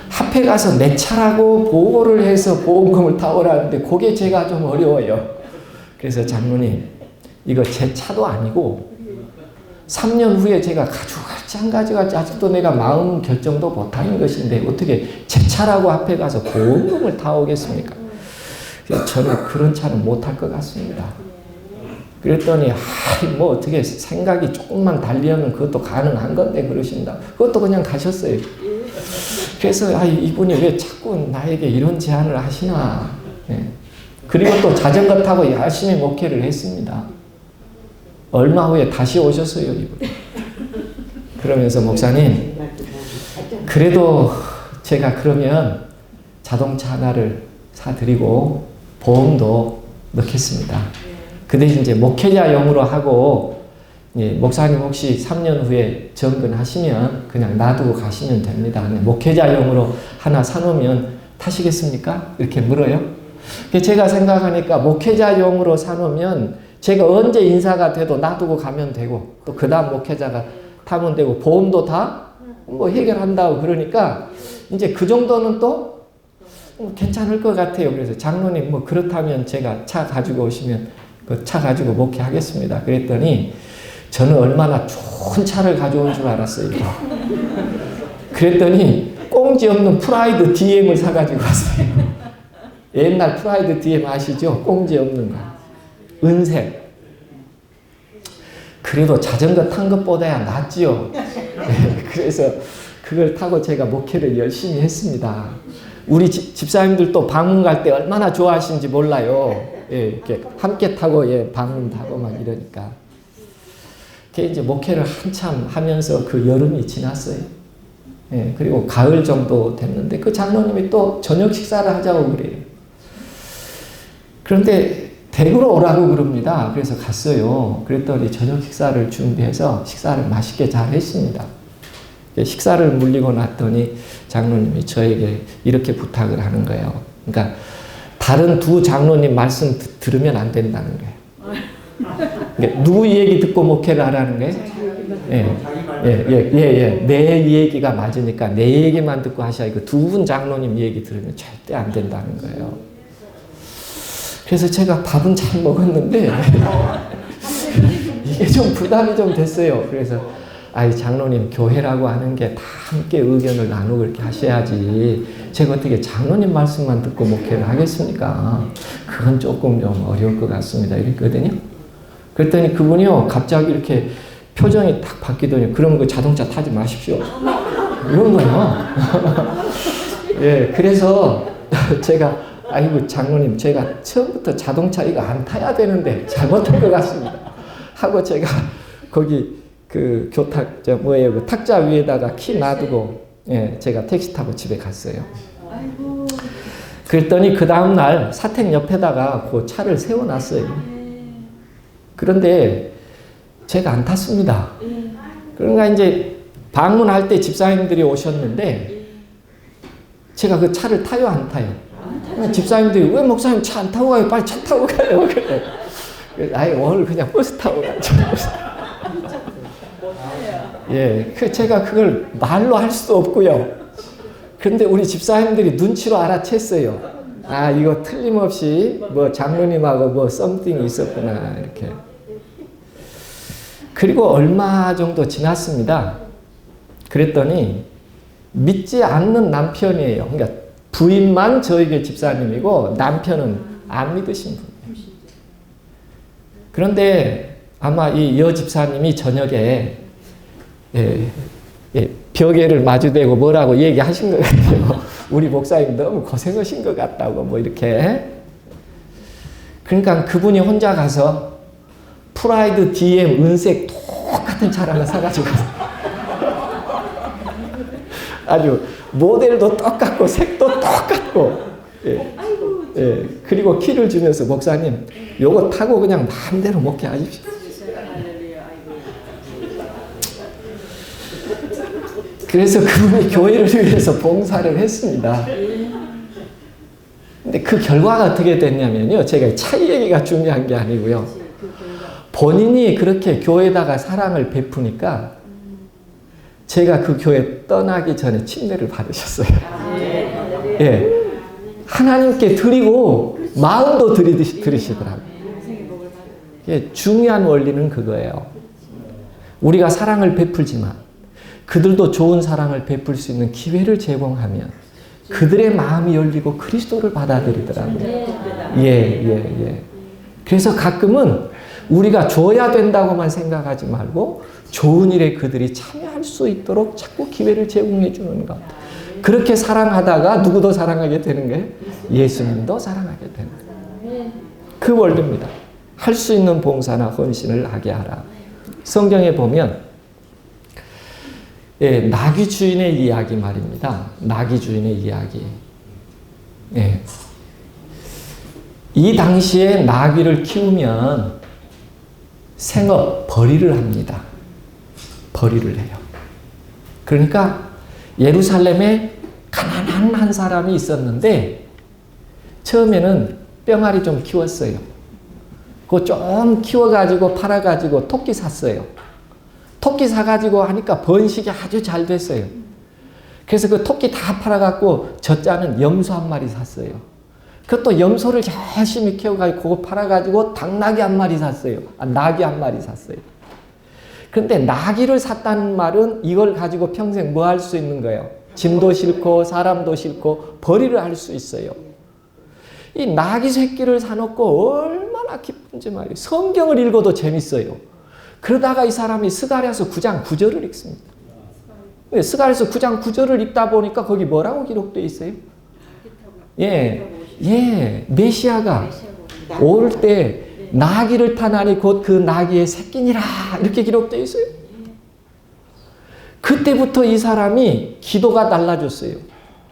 합회 가서 내 차라고 보고를 해서 보험금을 타오라는데 그게 제가 좀 어려워요. 그래서 장로님, 이거 제 차도 아니고 3년 후에 제가 가져갈지 안 가져갈지 아직도 내가 마음 결정도 못하는 것인데 어떻게 제 차라고 앞에 가서 보험금을 타오겠습니까? 저는 그런 차는 못할 것 같습니다. 그랬더니 뭐 어떻게 생각이 조금만 달리면 그것도 가능한 건데 그러신다. 그것도 그냥 가셨어요. 그래서 이분이 왜 자꾸 나에게 이런 제안을 하시나. 그리고 또 자전거 타고 열심히 목회를 했습니다. 얼마 후에 다시 오셨어요, 이분. 그러면서 목사님, 그래도 제가 그러면 자동차 하나를 사드리고 보험도 넣겠습니다. 그 대신 이제 목회자용으로 하고 목사님 혹시 3년 후에 정근하시면 그냥 놔두고 가시면 됩니다. 목회자용으로 하나 사놓으면 타시겠습니까? 이렇게 물어요. 제가 생각하니까 목회자용으로 사놓으면 제가 언제 인사가 돼도 놔두고 가면 되고 또 그 다음 목회자가 타면 되고 보험도 다 뭐 해결한다고 그러니까 이제 그 정도는 또 괜찮을 것 같아요. 그래서 장로님 뭐 그렇다면 제가 차 가지고 오시면 그 차 가지고 목회하겠습니다. 그랬더니 저는 얼마나 좋은 차를 가져온 줄 알았어요. 그랬더니 꽁지 없는 프라이드 DM을 사가지고 왔어요. 옛날 프라이드 DM 아시죠? 꽁지 없는 거. 은색. 그래도 자전거 탄 것보다야 낫지요. 그래서 그걸 타고 제가 목회를 열심히 했습니다. 우리 집사님들 또 방문 갈 때 얼마나 좋아하시는지 몰라요. 이렇게 함께 타고 방문 타고 막 이러니까. 이제 목회를 한참 하면서 그 여름이 지났어요. 그리고 가을 정도 됐는데 그 장로님이 또 저녁 식사를 하자고 그래요. 그런데 댁으로 오라고 그럽니다. 그래서 갔어요. 그랬더니 저녁 식사를 준비해서 식사를 맛있게 잘 했습니다. 식사를 물리고 났더니 장로님이 저에게 이렇게 부탁을 하는 거예요. 그러니까 다른 두 장로님 말씀 들으면 안 된다는 거예요. 그러니까 누구 얘기 듣고 목회를 하라는 거예요? 내 얘기가 맞으니까 내 얘기만 듣고 하셔야 그 두 분 장로님 얘기 들으면 절대 안 된다는 거예요. 그래서 제가 밥은 잘 먹었는데 이게 좀 부담이 좀 됐어요. 그래서 아이 장로님 교회라고 하는 게 다 함께 의견을 나누고 이렇게 하셔야지 제가 어떻게 장로님 말씀만 듣고 목회를 하겠습니까? 그건 조금 좀 어려울 것 같습니다. 이랬거든요. 그랬더니 그분이요 갑자기 이렇게 표정이 딱 바뀌더니 그럼 그 자동차 타지 마십시오. 이런 거예요. 예, 그래서 제가 아이고 장로님 제가 처음부터 자동차 이거 안 타야 되는데 잘못한 것 같습니다. 하고 제가 거기 그 교탁 그 탁자 위에다가 키 놔두고 예, 제가 택시 타고 집에 갔어요. 그랬더니 그 다음 날 사택 옆에다가 그 차를 세워놨어요. 그런데 제가 안 탔습니다. 그러니까 이제 방문할 때 집사님들이 오셨는데 제가 그 차를 타요 안 타요? 집사님들이 왜 목사님 차 안 타고 가요? 빨리 차 타고 가요. 그래. 아예 오늘 그냥 버스 타고 가죠. 예, 제가 그걸 말로 할 수도 없고요. 그런데 우리 집사님들이 눈치로 알아챘어요. 아, 이거 틀림없이 뭐 장로님하고 뭐 썸띵이 있었구나 이렇게. 그리고 얼마 정도 지났습니다. 그랬더니 믿지 않는 남편이에요. 그러니까 부인만 저에게 집사님이고 남편은 안 믿으신 분이에요. 그런데 아마 이 여 집사님이 저녁에 벽에를 마주대고 뭐라고 얘기하신 것 같아요. 우리 목사님 너무 고생하신 것 같다고 뭐 이렇게. 그러니까 그분이 혼자 가서 프라이드 DM 은색 똑같은 차를 하나 사가지고 아주 모델도 똑같고 색도 똑같고 그리고 키를 주면서 목사님 요거 타고 그냥 마음대로 목회하십시오. 그래서 그분이 교회를 위해서 봉사를 했습니다. 근데 그 결과가 어떻게 됐냐면요. 제가 차이 얘기가 중요한 게 아니고요. 본인이 그렇게 교회에다가 사랑을 베푸니까 제가 그 교회 떠나기 전에 침례를 받으셨어요. 예. 하나님께 드리고 마음도 드리시더라고요. 예, 중요한 원리는 그거예요. 우리가 사랑을 베풀지만 그들도 좋은 사랑을 베풀 수 있는 기회를 제공하면 그들의 마음이 열리고 그리스도를 받아들이더라고요. 예. 그래서 가끔은 우리가 줘야 된다고만 생각하지 말고 좋은 일에 그들이 참여할 수 있도록 자꾸 기회를 제공해 주는 것. 그렇게 사랑하다가 누구도 사랑하게 되는 거예요? 예수님도 사랑하게 되는 거예요. 그 원리입니다. 할 수 있는 봉사나 헌신을 하게 하라. 성경에 보면 나귀 주인의 이야기 말입니다. 나귀 주인의 이야기. 이 당시에 나귀를 키우면 생업 벌이를 합니다. 벌이를 해요. 그러니까 예루살렘에 가난한 한 사람이 있었는데 처음에는 뿅아리 좀 키웠어요. 그거 좀 키워가지고 팔아가지고 토끼 샀어요. 토끼 사가지고 하니까 번식이 아주 잘 됐어요. 그래서 그 토끼 다 팔아갖고 젖자는 염소 한 마리 샀어요. 그것도 염소를 열심히 키워가지고 그거 팔아가지고 당나귀 한 마리 샀어요. 나귀 한 마리 샀어요. 그런데 나귀를 샀다는 말은 이걸 가지고 평생 뭐 할 수 있는 거예요? 짐도 싣고 사람도 싣고 벌이를 할 수 있어요. 이 나귀 새끼를 사놓고 얼마나 기쁜지 말이에요. 성경을 읽어도 재밌어요. 그러다가 이 사람이 스가랴서 9장 9절을 읽습니다. 스가랴서 9장 9절을 읽다 보니까 거기 뭐라고 기록되어 있어요? 메시아가 올 때 나귀를 타나니 곧 그 나귀의 새끼니라 이렇게 기록되어 있어요. 그때부터 이 사람이 기도가 달라졌어요.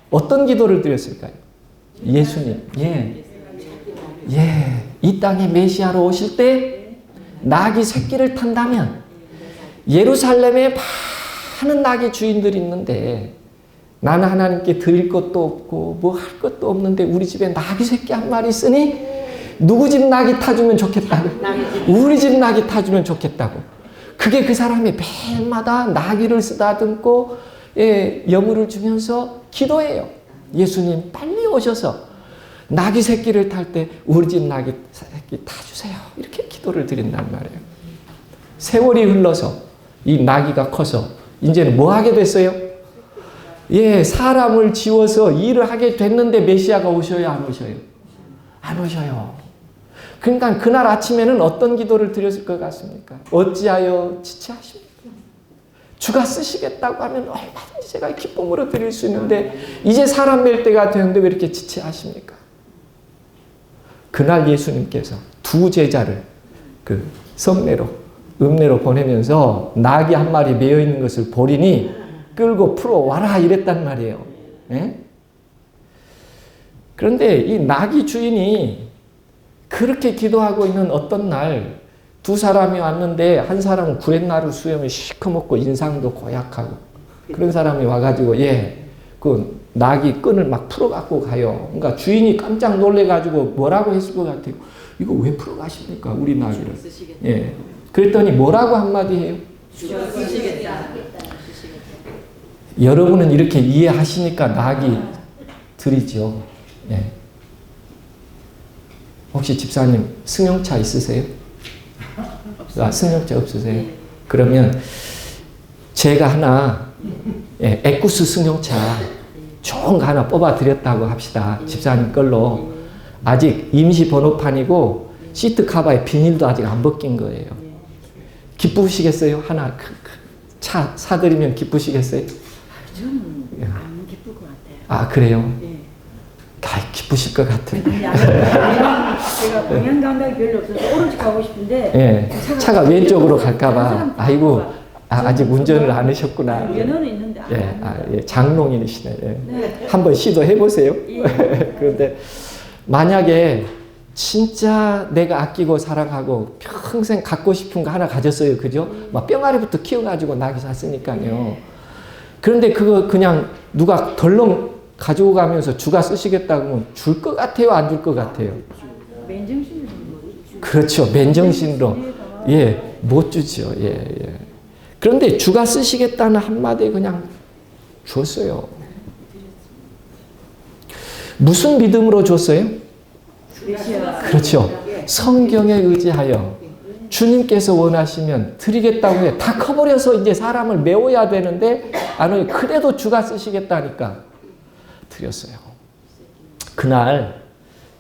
어떤 기도를 드렸을까요? 예수님. 예, 이 땅에 메시아로 오실 때 낙이 새끼를 탄다면 예루살렘에 많은 낙의 주인들이 있는데 나는 하나님께 드릴 것도 없고 뭐 할 것도 없는데 우리 집에 낙이 새끼 한 마리 있으니 누구 집 낙이 타주면 좋겠다고. 우리 집 낙이 타주면 좋겠다고. 그게 그 사람의 매일마다 낙이를 쓰다듬고 여물을 주면서 기도해요. 예수님 빨리 오셔서 낙이 새끼를 탈 때 우리 집 낙이 새끼 타주세요. 이렇게 기도를 드린단 말이에요. 세월이 흘러서 이 낙이가 커서 이제는 뭐 하게 됐어요? 예, 사람을 지워서 일을 하게 됐는데 메시아가 오셔요, 안 오셔요? 안 오셔요. 그러니까 그날 아침에는 어떤 기도를 드렸을 것 같습니까? 어찌하여 지체하십니까? 주가 쓰시겠다고 하면 얼마든지 제가 기쁨으로 드릴 수 있는데 이제 사람 낼 때가 되는데 왜 이렇게 지체하십니까? 그날 예수님께서 두 제자를 그 성내로 읍내로 보내면서 낙이 한 마리 매여 있는 것을 보리니 끌고 풀어와라 이랬단 말이에요. 예? 그런데 이 낙이 주인이 그렇게 기도하고 있는 어떤 날 두 사람이 왔는데 한 사람은 구렛나루 수염이 시커멓고 인상도 고약하고 그런 사람이 와가지고 그 낙이 끈을 막 풀어갖고 가요. 그러니까 주인이 깜짝 놀래가지고 뭐라고 했을 것 같아요. 이거 왜 풀어가십니까? 우리 낙이를. 예. 그랬더니 뭐라고 한마디 해요? 주가 쓰시겠다. 여러분은 이렇게 이해하시니까 낙이 들이죠. 예. 혹시 집사님 승용차 있으세요? 아, 승용차 없으세요? 그러면 제가 하나 에쿠스 승용차 좋은 거 하나 뽑아 드렸다고 합시다. 집사님 걸로. 아직 임시 번호판이고 시트 카바에 비닐도 아직 안 벗긴 거예요. 기쁘시겠어요? 하나 차 사드리면 기쁘시겠어요? 저는 안 기쁠 것 같아요. 아, 그래요? 예. 기쁘실 것 같은데. 제가 방향 감각이 별로 없어서 오른쪽 가고 싶은데 예, 차가 왼쪽으로 갈까봐. 아이고, 아직 운전을 안 하셨구나. 면허는 있는데 장롱이시네. 예. 네. 한번 시도해 보세요. 예. 그런데 만약에 진짜 내가 아끼고 사랑하고 평생 갖고 싶은 거 하나 가졌어요. 그죠? 막 뿅아리부터 키워가지고 낙이 샀으니까요. 그런데 그거 그냥 누가 덜렁 가지고 가면서 주가 쓰시겠다고 하면 줄 것 같아요? 안 줄 것 같아요? 맨정신으로. 그렇죠. 맨정신으로. 예, 못 주죠. 예. 그런데 주가 쓰시겠다는 한마디에 그냥 줬어요. 무슨 믿음으로 줬어요? 그렇죠. 성경에 의지하여 주님께서 원하시면 드리겠다고 해. 다 커버려서 이제 사람을 메워야 되는데 아니 그래도 주가 쓰시겠다니까 드렸어요. 그날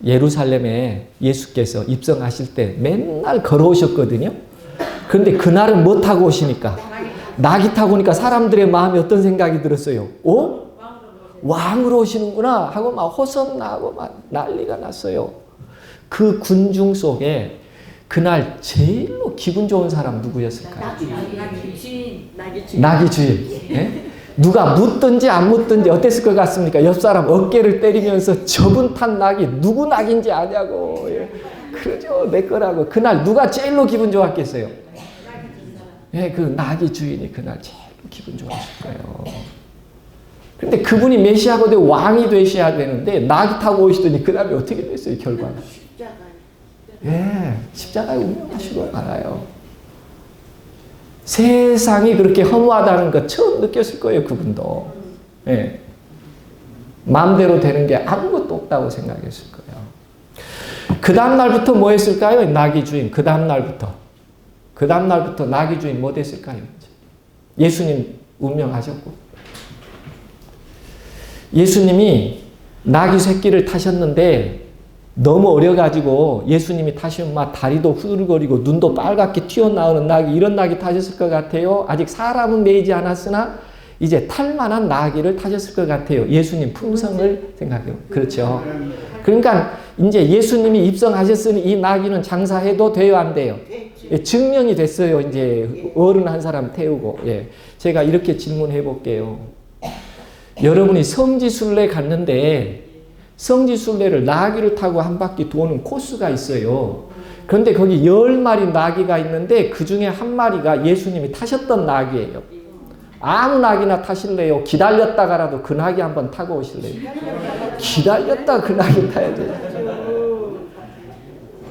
예루살렘에 예수께서 입성하실 때 맨날 걸어오셨거든요. 그런데 그날은 뭐 타고 오시니까? 낙이 타고 오니까 사람들의 마음에 어떤 생각이 들었어요? 왕으로 오시는구나 하고 막 호성나고 막 난리가 났어요. 그 군중 속에 그날 제일로 기분 좋은 사람 누구였을까요? 낙이 주인. 예? 누가 묻든지 안 묻든지 어땠을 것 같습니까? 옆 사람 어깨를 때리면서 저분 탄 낙이 누구 낙인지 아냐고. 예. 그러죠. 내 거라고. 그날 누가 제일로 기분 좋았겠어요? 예, 그 낙이 주인이 그날 제일로 기분 좋았을 거예요. 근데 그분이 메시아가 되고 왕이 되셔야 되는데 낙이 타고 오시더니 그 다음에 어떻게 됐어요? 결과는. 예, 십자가에 운명하시고 말아요. 세상이 그렇게 허무하다는 거 처음 느꼈을 거예요, 그분도. 예. 마음대로 되는 게 아무것도 없다고 생각했을 거예요. 그 다음날부터 뭐 했을까요? 낙이 주인. 그 다음날부터 낙이 주인 뭐 됐을까요? 예수님 운명하셨고. 예수님이 낙이 새끼를 타셨는데 너무 어려가지고 예수님이 타시면 막 다리도 후들거리고 눈도 빨갛게 튀어나오는 낙이 이런 낙이 타셨을 것 같아요. 아직 사람은 매이지 않았으나 이제 탈만한 나귀를 타셨을 것 같아요. 예수님 품성을 생각해요. 그렇죠. 그러니까 이제 예수님이 입성하셨으니 이 나귀는 장사해도 돼요, 안 돼요? 예, 증명이 됐어요. 이제 어른 한 사람 태우고. 예. 제가 이렇게 질문해 볼게요. 여러분이 성지순례 갔는데 성지순례를 나귀를 타고 한 바퀴 도는 코스가 있어요. 그런데 거기 10마리 나귀가 있는데 그 중에 한 마리가 예수님이 타셨던 나귀예요. 아무 나귀나 타실래요? 기다렸다가라도 그 나귀 한번 타고 오실래요? 기다렸다 그 나귀 타야 돼요.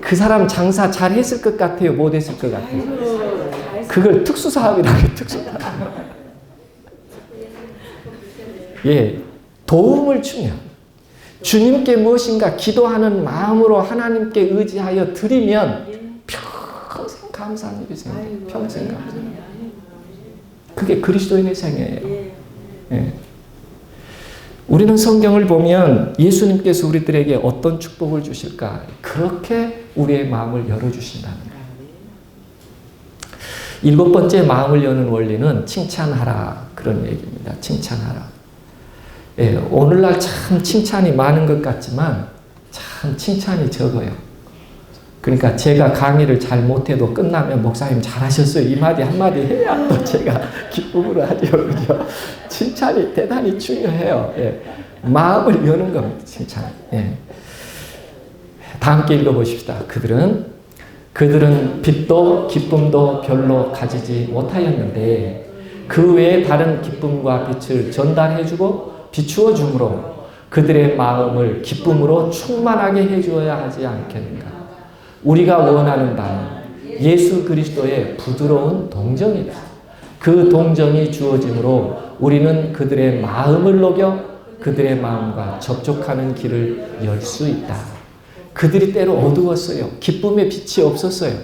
그 사람 장사 잘 했을 것 같아요? 못 했을 것 같아요? 그걸 특수사업이라고 해요. 특수사업. 예, 도움을 주면 주님께 무엇인가 기도하는 마음으로 하나님께 의지하여 드리면 평생 감사한 일이 생겨요. 평생 감사한 일. 그게 그리스도인의 생애예요. 예. 우리는 성경을 보면 예수님께서 우리들에게 어떤 축복을 주실까? 그렇게 우리의 마음을 열어주신다는 거예요. 7번째 마음을 여는 원리는 칭찬하라. 그런 얘기입니다. 칭찬하라. 예, 오늘날 참 칭찬이 많은 것 같지만 참 칭찬이 적어요. 그러니까 제가 강의를 잘 못해도 끝나면 목사님 잘하셨어요. 이 마디 한마디 해야 또 제가 기쁨으로 하죠. 그죠? 칭찬이 대단히 중요해요. 예. 마음을 여는 겁니다. 칭찬. 예. 다 함께 읽어보십시다. 그들은 빛도 기쁨도 별로 가지지 못하였는데 그 외에 다른 기쁨과 빛을 전달해주고 비추어 주므로 그들의 마음을 기쁨으로 충만하게 해주어야 하지 않겠는가. 우리가 원하는 바는 예수 그리스도의 부드러운 동정이다. 그 동정이 주어짐으로 우리는 그들의 마음을 녹여 그들의 마음과 접촉하는 길을 열 수 있다. 그들이 때로 어두웠어요. 기쁨의 빛이 없었어요.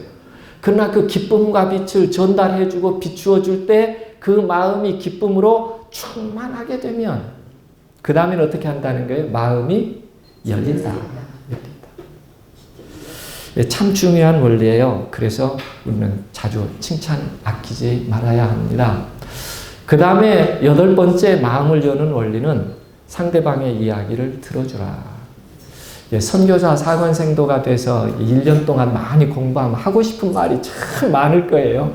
그러나 그 기쁨과 빛을 전달해주고 비추어 줄 때 그 마음이 기쁨으로 충만하게 되면 그 다음에는 어떻게 한다는 거예요? 마음이 열린다. 참 중요한 원리예요. 그래서 우리는 자주 칭찬 아끼지 말아야 합니다. 그 다음에 8번째 마음을 여는 원리는 상대방의 이야기를 들어주라. 선교사 사관생도가 돼서 1년 동안 많이 공부하면 하고 싶은 말이 참 많을 거예요.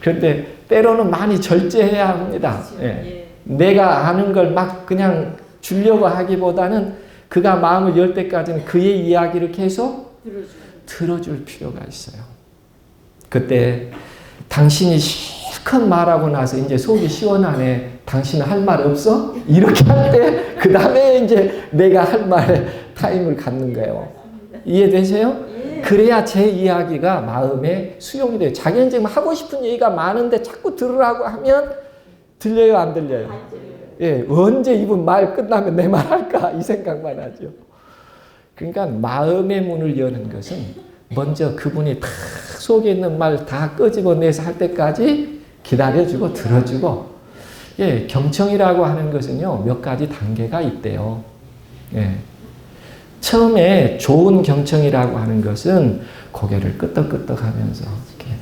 그런데 때로는 많이 절제해야 합니다. 내가 아는 걸 막 그냥 주려고 하기보다는 그가 마음을 열 때까지는 그의 이야기를 계속 들어줄 필요가 있어요. 그때 당신이 실컷 말하고 나서 이제 속이 시원하네. 당신은 할 말 없어? 이렇게 할 때 그 다음에 이제 내가 할 말에 타임을 갖는 거예요. 이해되세요? 그래야 제 이야기가 마음에 수용이 돼요. 자기는 지금 하고 싶은 얘기가 많은데 자꾸 들으라고 하면 들려요, 안 들려요? 예, 언제 이분 말 끝나면 내 말 할까? 이 생각만 하죠. 그러니까 마음의 문을 여는 것은 먼저 그분이 다 속에 있는 말 다 끄집어내서 할 때까지 기다려주고 들어주고, 예, 경청이라고 하는 것은요, 몇 가지 단계가 있대요. 예. 처음에 좋은 경청이라고 하는 것은 고개를 끄덕끄덕 하면서 이렇게,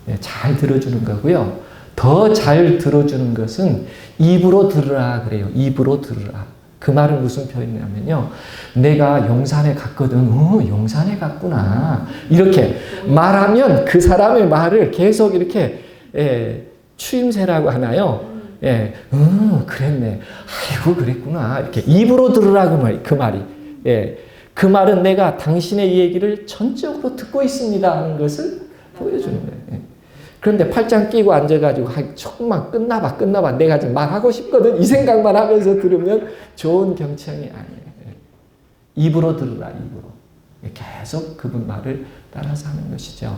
예, 잘 들어주는 거고요. 더 잘 들어주는 것은 입으로 들으라 그래요. 입으로 들으라. 그 말은 무슨 표현이냐면요. 내가 용산에 갔거든. 용산에 갔구나. 이렇게 말하면 그 사람의 말을 계속 이렇게, 예, 추임새라고 하나요? 예, 그랬네. 아이고, 그랬구나. 이렇게 입으로 들으라 그 말이. 예, 그 말은 내가 당신의 얘기를 전적으로 듣고 있습니다 하는 것을 보여주는 거예요. 예. 그런데 팔짱 끼고 앉아가지고 조금만 끝나봐 내가 지금 말하고 싶거든 이 생각만 하면서 들으면 좋은 경청이 아니에요. 입으로 들으라. 입으로 계속 그분 말을 따라서 하는 것이죠.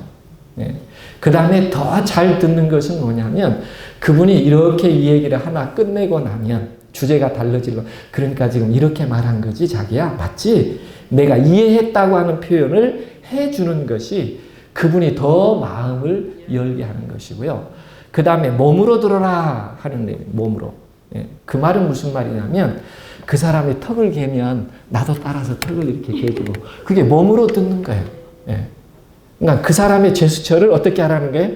네. 그 다음에 더 잘 듣는 것은 뭐냐면 그분이 이렇게 이 얘기를 하나 끝내고 나면 주제가 달라지고 그러니까 지금 이렇게 말한 거지 자기야 맞지? 내가 이해했다고 하는 표현을 해주는 것이 그분이 더 마음을 열게 하는 것이고요. 그 다음에 몸으로 들어라 하는 내용, 몸으로. 예. 그 말은 무슨 말이냐면 그 사람이 턱을 개면 나도 따라서 턱을 이렇게 개주고 그게 몸으로 듣는 거예요. 예. 그러니까 그 사람의 제스처를 어떻게 하라는 거예요?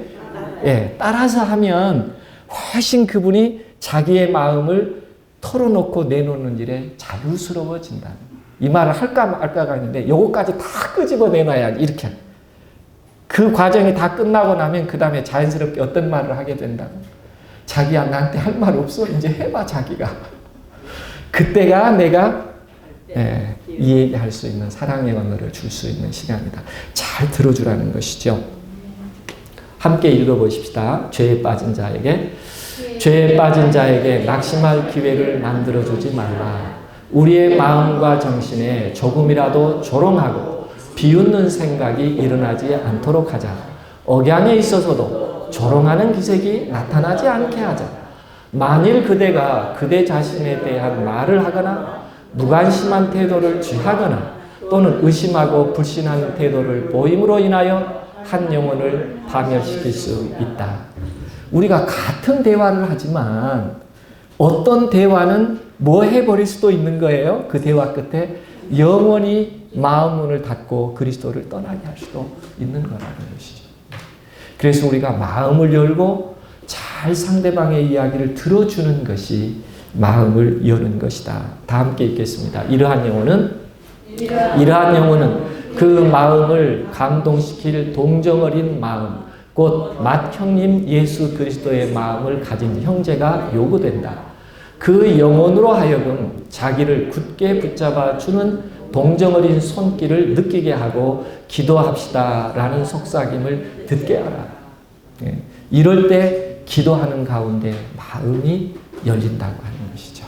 예. 따라서 하면 훨씬 그분이 자기의 마음을 털어놓고 내놓는 일에 자유스러워진다. 이 말을 할까 말까가 있는데 요거까지 다 끄집어 내놔야지 이렇게. 그 과정이 다 끝나고 나면 그 다음에 자연스럽게 어떤 말을 하게 된다고. 자기야 나한테 할 말 없어? 이제 해봐 자기가. 그때가 내가 이해할 수 있는 사랑의 언어를 줄 수 있는 시간이다. 잘 들어주라는 것이죠. 함께 읽어보십시다. 죄에 빠진 자에게 낙심할 기회를 만들어주지 말라. 우리의 마음과 정신에 조금이라도 조롱하고 비웃는 생각이 일어나지 않도록 하자. 억양에 있어서도 조롱하는 기색이 나타나지 않게 하자. 만일 그대가 그대 자신에 대한 말을 하거나 무관심한 태도를 취하거나 또는 의심하고 불신하는 태도를 보임으로 인하여 한 영혼을 파멸시킬 수 있다. 우리가 같은 대화를 하지만 어떤 대화는 뭐 해버릴 수도 있는 거예요. 그 대화 끝에 영원히 마음 문을 닫고 그리스도를 떠나게 할 수도 있는 거라는 것이죠. 그래서 우리가 마음을 열고 잘 상대방의 이야기를 들어주는 것이 마음을 여는 것이다. 다 함께 읽겠습니다. 이러한 영혼은 그 마음을 감동시킬 동정 어린 마음, 곧 맏형님 예수 그리스도의 마음을 가진 형제가 요구된다. 그 영혼으로 하여금 자기를 굳게 붙잡아 주는 동정 어린 손길을 느끼게 하고 기도합시다라는 속삭임을 듣게 하라. 이럴 때 기도하는 가운데 마음이 열린다고 하는 것이죠.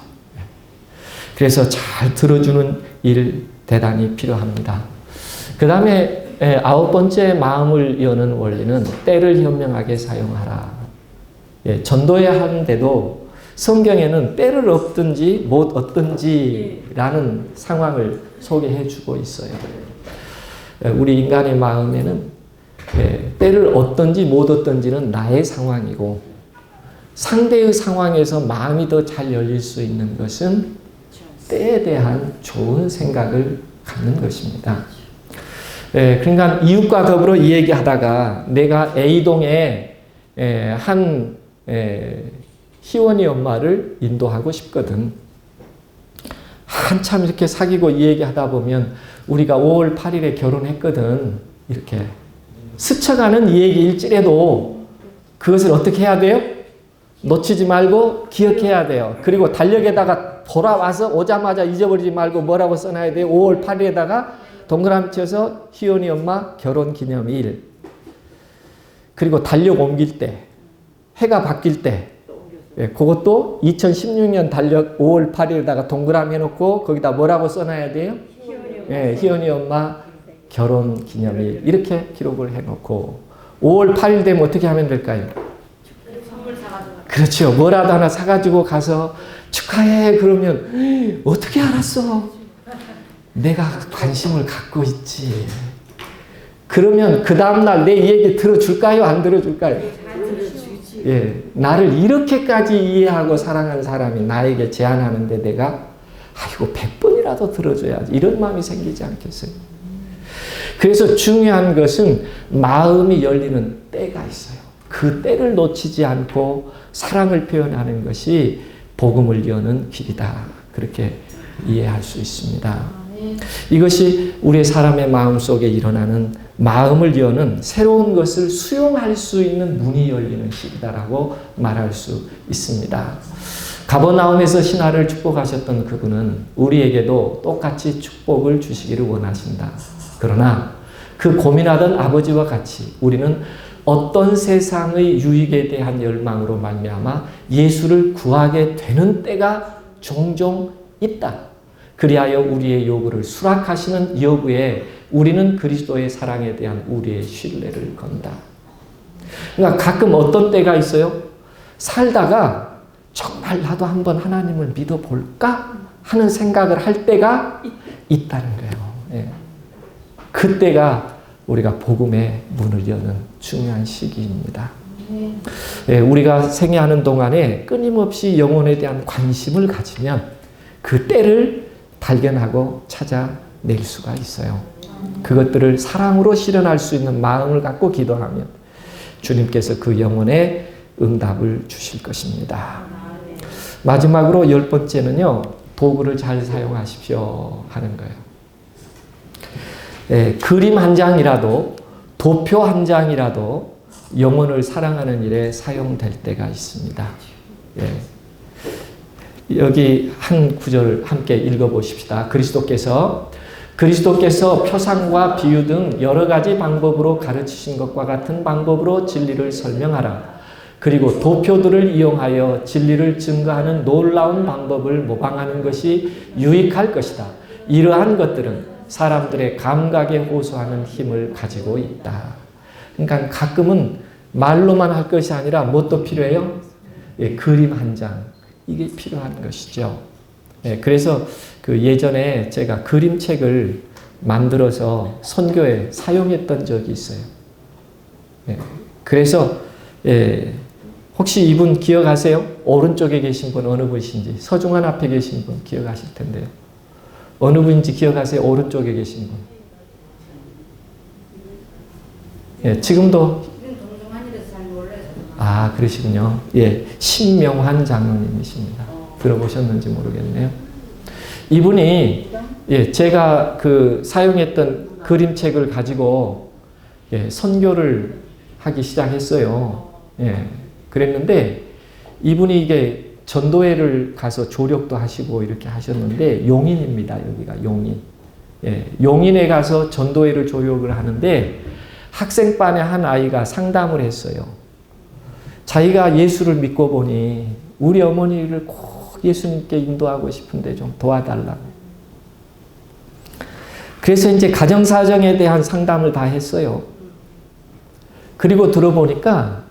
그래서 잘 들어주는 일 대단히 필요합니다. 그 다음에 9번째 마음을 여는 원리는 때를 현명하게 사용하라. 전도해야 하는데도 성경에는 때를 얻든지 못 얻든지라는 상황을 소개해 주고 있어요. 우리 인간의 마음에는 때를 얻든지 못 얻든지는 나의 상황이고 상대의 상황에서 마음이 더 잘 열릴 수 있는 것은 때에 대한 좋은 생각을 갖는 것입니다. 그러니까 이웃과 더불어 이 얘기하다가 내가 A동에 한 희원이 엄마를 인도하고 싶거든. 한참 이렇게 사귀고 이 얘기하다 보면 우리가 5월 8일에 결혼했거든. 이렇게 스쳐가는 이 얘기일지라도 그것을 어떻게 해야 돼요? 놓치지 말고 기억해야 돼요. 그리고 달력에다가 돌아와서 오자마자 잊어버리지 말고 뭐라고 써놔야 돼요? 5월 8일에다가 동그라미 쳐서 희원이 엄마 결혼기념일. 그리고 달력 옮길 때, 해가 바뀔 때, 그것도 2016년 달력 5월 8일에다가 동그라미 해놓고 거기다 뭐라고 써놔야 돼요? 희원이 엄마 결혼기념일. 이렇게 기록을 해놓고 5월 8일 되면 어떻게 하면 될까요? 그렇죠. 뭐라도 하나 사가지고 가서 축하해. 그러면 어떻게 알았어? 내가 관심을 갖고 있지. 그러면 그 다음날 내 얘기 들어줄까요? 안 들어줄까요? 나를 이렇게까지 이해하고 사랑하는 사람이 나에게 제안하는데 내가 아이고 100번이라도 들어줘야지. 이런 마음이 생기지 않겠어요? 그래서 중요한 것은 마음이 열리는 때가 있어요. 그 때를 놓치지 않고 사랑을 표현하는 것이 복음을 여는 길이다. 그렇게 이해할 수 있습니다. 이것이 우리 사람의 마음속에 일어나는 마음을 여는 새로운 것을 수용할 수 있는 문이 열리는 시기다라고 말할 수 있습니다. 가버나움에서 신하를 축복하셨던 그분은 우리에게도 똑같이 축복을 주시기를 원하신다. 그러나 그 고민하던 아버지와 같이 우리는 어떤 세상의 유익에 대한 열망으로 말미암아 예수를 구하게 되는 때가 종종 있다. 그리하여 우리의 요구를 수락하시는 여부에 우리는 그리스도의 사랑에 대한 우리의 신뢰를 건다. 그러니까 가끔 어떤 때가 있어요? 살다가 정말 나도 한번 하나님을 믿어볼까? 하는 생각을 할 때가 있다는 거예요. 그때가 우리가 복음의 문을 여는 중요한 시기입니다. 우리가 생애하는 동안에 끊임없이 영혼에 대한 관심을 가지면 그 때를 발견하고 찾아낼 수가 있어요. 그것들을 사랑으로 실현할 수 있는 마음을 갖고 기도하면 주님께서 그 영혼에 응답을 주실 것입니다. 마지막으로 10번째는요. 도구를 잘 사용하십시오 하는 거예요. 그림 한 장이라도 도표 한 장이라도 영혼을 사랑하는 일에 사용될 때가 있습니다. 여기 한 구절 함께 읽어보십시다. 그리스도께서 표상과 비유 등 여러 가지 방법으로 가르치신 것과 같은 방법으로 진리를 설명하라. 그리고 도표들을 이용하여 진리를 증거하는 놀라운 방법을 모방하는 것이 유익할 것이다. 이러한 것들은 사람들의 감각에 호소하는 힘을 가지고 있다. 그러니까 가끔은 말로만 할 것이 아니라 무엇도 필요해요? 예, 그림 한 장. 이게 필요한 것이죠. 예, 그래서 그 예전에 제가 그림책을 만들어서 선교에 사용했던 적이 있어요. 예, 그래서 혹시 이분 기억하세요? 오른쪽에 계신 분 어느 분이신지. 서중환 앞에 계신 분 기억하실 텐데요. 어느 분인지 기억하세요? 오른쪽에 계신 분. 예, 지금도. 아, 그러시군요. 예, 신명환 장로님이십니다. 들어보셨는지 모르겠네요. 이분이 제가 그 사용했던 그림책을 가지고 선교를 하기 시작했어요. 그랬는데 이분이 이게 전도회를 가서 조력도 하시고 이렇게 하셨는데 용인입니다. 여기가 용인. 용인에 가서 전도회를 조력을 하는데 학생반의 한 아이가 상담을 했어요. 자기가 예수를 믿고 보니 우리 어머니를 꼭 예수님께 인도하고 싶은데 좀 도와달라고. 그래서 이제 가정사정에 대한 상담을 다 했어요. 그리고 들어보니까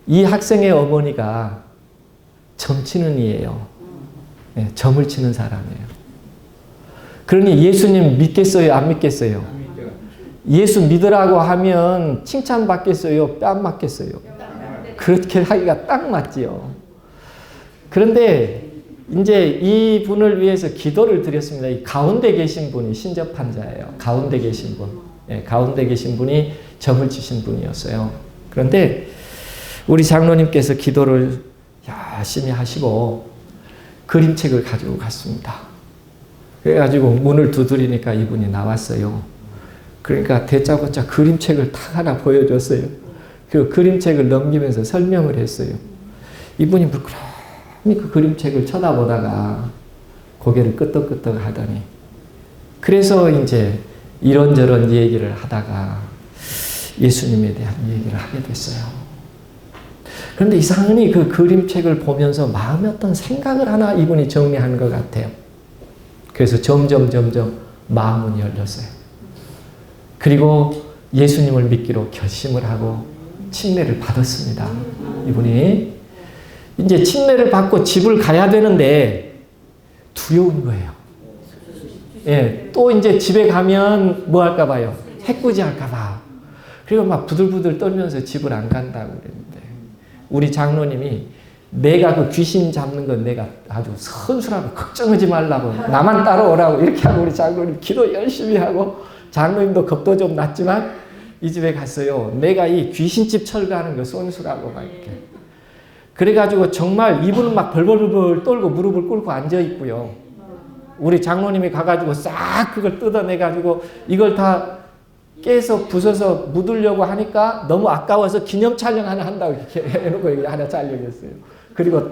이 학생의 어머니가 점치는 이예요. 점을 치는 사람이에요. 그러니 예수님 믿겠어요? 안 믿겠어요? 예수 믿으라고 하면 칭찬받겠어요? 뺨 맞겠어요? 그렇게 하기가 딱 맞지요. 그런데 이제 이 분을 위해서 기도를 드렸습니다. 이 가운데 계신 분이 신접한 자예요. 가운데 계신 분. 가운데 계신 분이 점을 치신 분이었어요. 그런데 우리 장로님께서 기도를 열심히 하시고 그림책을 가지고 갔습니다. 그래가지고 문을 두드리니까 이분이 나왔어요. 그러니까 대짜고짜 그림책을 딱 하나 보여줬어요. 그 그림책을 넘기면서 설명을 했어요. 이분이 물끄러미 그 그림책을 쳐다보다가 고개를 끄덕끄덕 하더니 그래서 이제 이런저런 얘기를 하다가 예수님에 대한 얘기를 하게 됐어요. 그런데 이상하니 그 그림책을 보면서 마음에 어떤 생각을 하나 이분이 정리한 것 같아요. 그래서 점점 마음은 열렸어요. 그리고 예수님을 믿기로 결심을 하고 침례를 받았습니다. 이분이 이제 침례를 받고 집을 가야 되는데 두려운 거예요. 또 이제 집에 가면 뭐 할까 봐요. 해코지 할까 봐. 그리고 막 부들부들 떨면서 집을 안 간다고 그랬는데 우리 장로님이 내가 그 귀신 잡는 건 내가 아주 선수라고 걱정하지 말라고 나만 따라오라고 이렇게 하고 우리 장로님 기도 열심히 하고 장로님도 겁도 좀 났지만 이 집에 갔어요. 내가 이 귀신집 철거하는 거 선수라고 막 이렇게. 그래가지고 정말 이분은 막 벌벌벌 떨고 무릎을 꿇고 앉아 있고요. 우리 장로님이 가가지고 싹 그걸 뜯어내가지고 이걸 다 깨서 부숴서 묻으려고 하니까 너무 아까워서 기념 촬영 하나 한다고 이렇게 해놓고 여기 하나 잘려졌어요. 그리고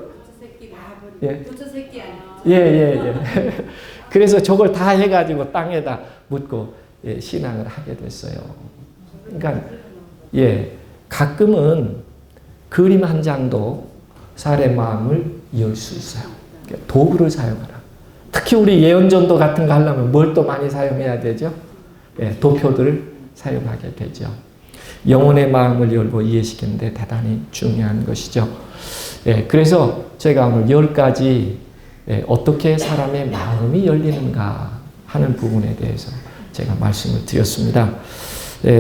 그래서 저걸 다 해가지고 땅에다 묻고 신앙을 하게 됐어요. 그러니까 가끔은 그림 한 장도 사람의 마음을 열 수 있어요. 도구를 사용하라. 특히 우리 예언전도 같은 거 하려면 뭘 또 많이 사용해야 되죠? 도표들을 사용하게 되죠. 영혼의 마음을 열고 이해시키는데 대단히 중요한 것이죠. 그래서 제가 오늘 10가지 어떻게 사람의 마음이 열리는가 하는 부분에 대해서 제가 말씀을 드렸습니다.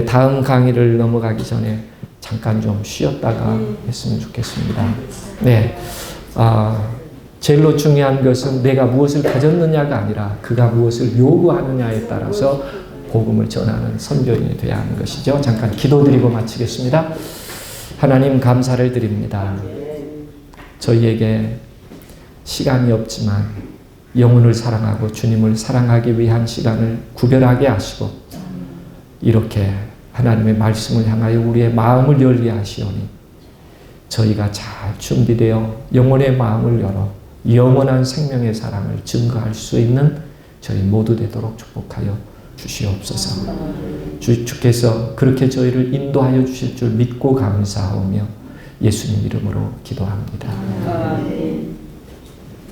다음 강의를 넘어가기 전에 잠깐 좀 쉬었다가 했으면 좋겠습니다. 제일로 중요한 것은 내가 무엇을 가졌느냐가 아니라 그가 무엇을 요구하느냐에 따라서 복음을 전하는 선교인이 되어야 하는 것이죠. 잠깐 기도드리고 마치겠습니다. 하나님 감사를 드립니다. 저희에게 시간이 없지만 영혼을 사랑하고 주님을 사랑하기 위한 시간을 구별하게 하시고 이렇게 하나님의 말씀을 향하여 우리의 마음을 열게 하시오니 저희가 잘 준비되어 영혼의 마음을 열어 영원한 생명의 사랑을 증거할 수 있는 저희 모두 되도록 축복하여 주시옵소서. 주께서 그렇게 저희를 인도하여 주실 줄 믿고 감사하며 예수님 이름으로 기도합니다.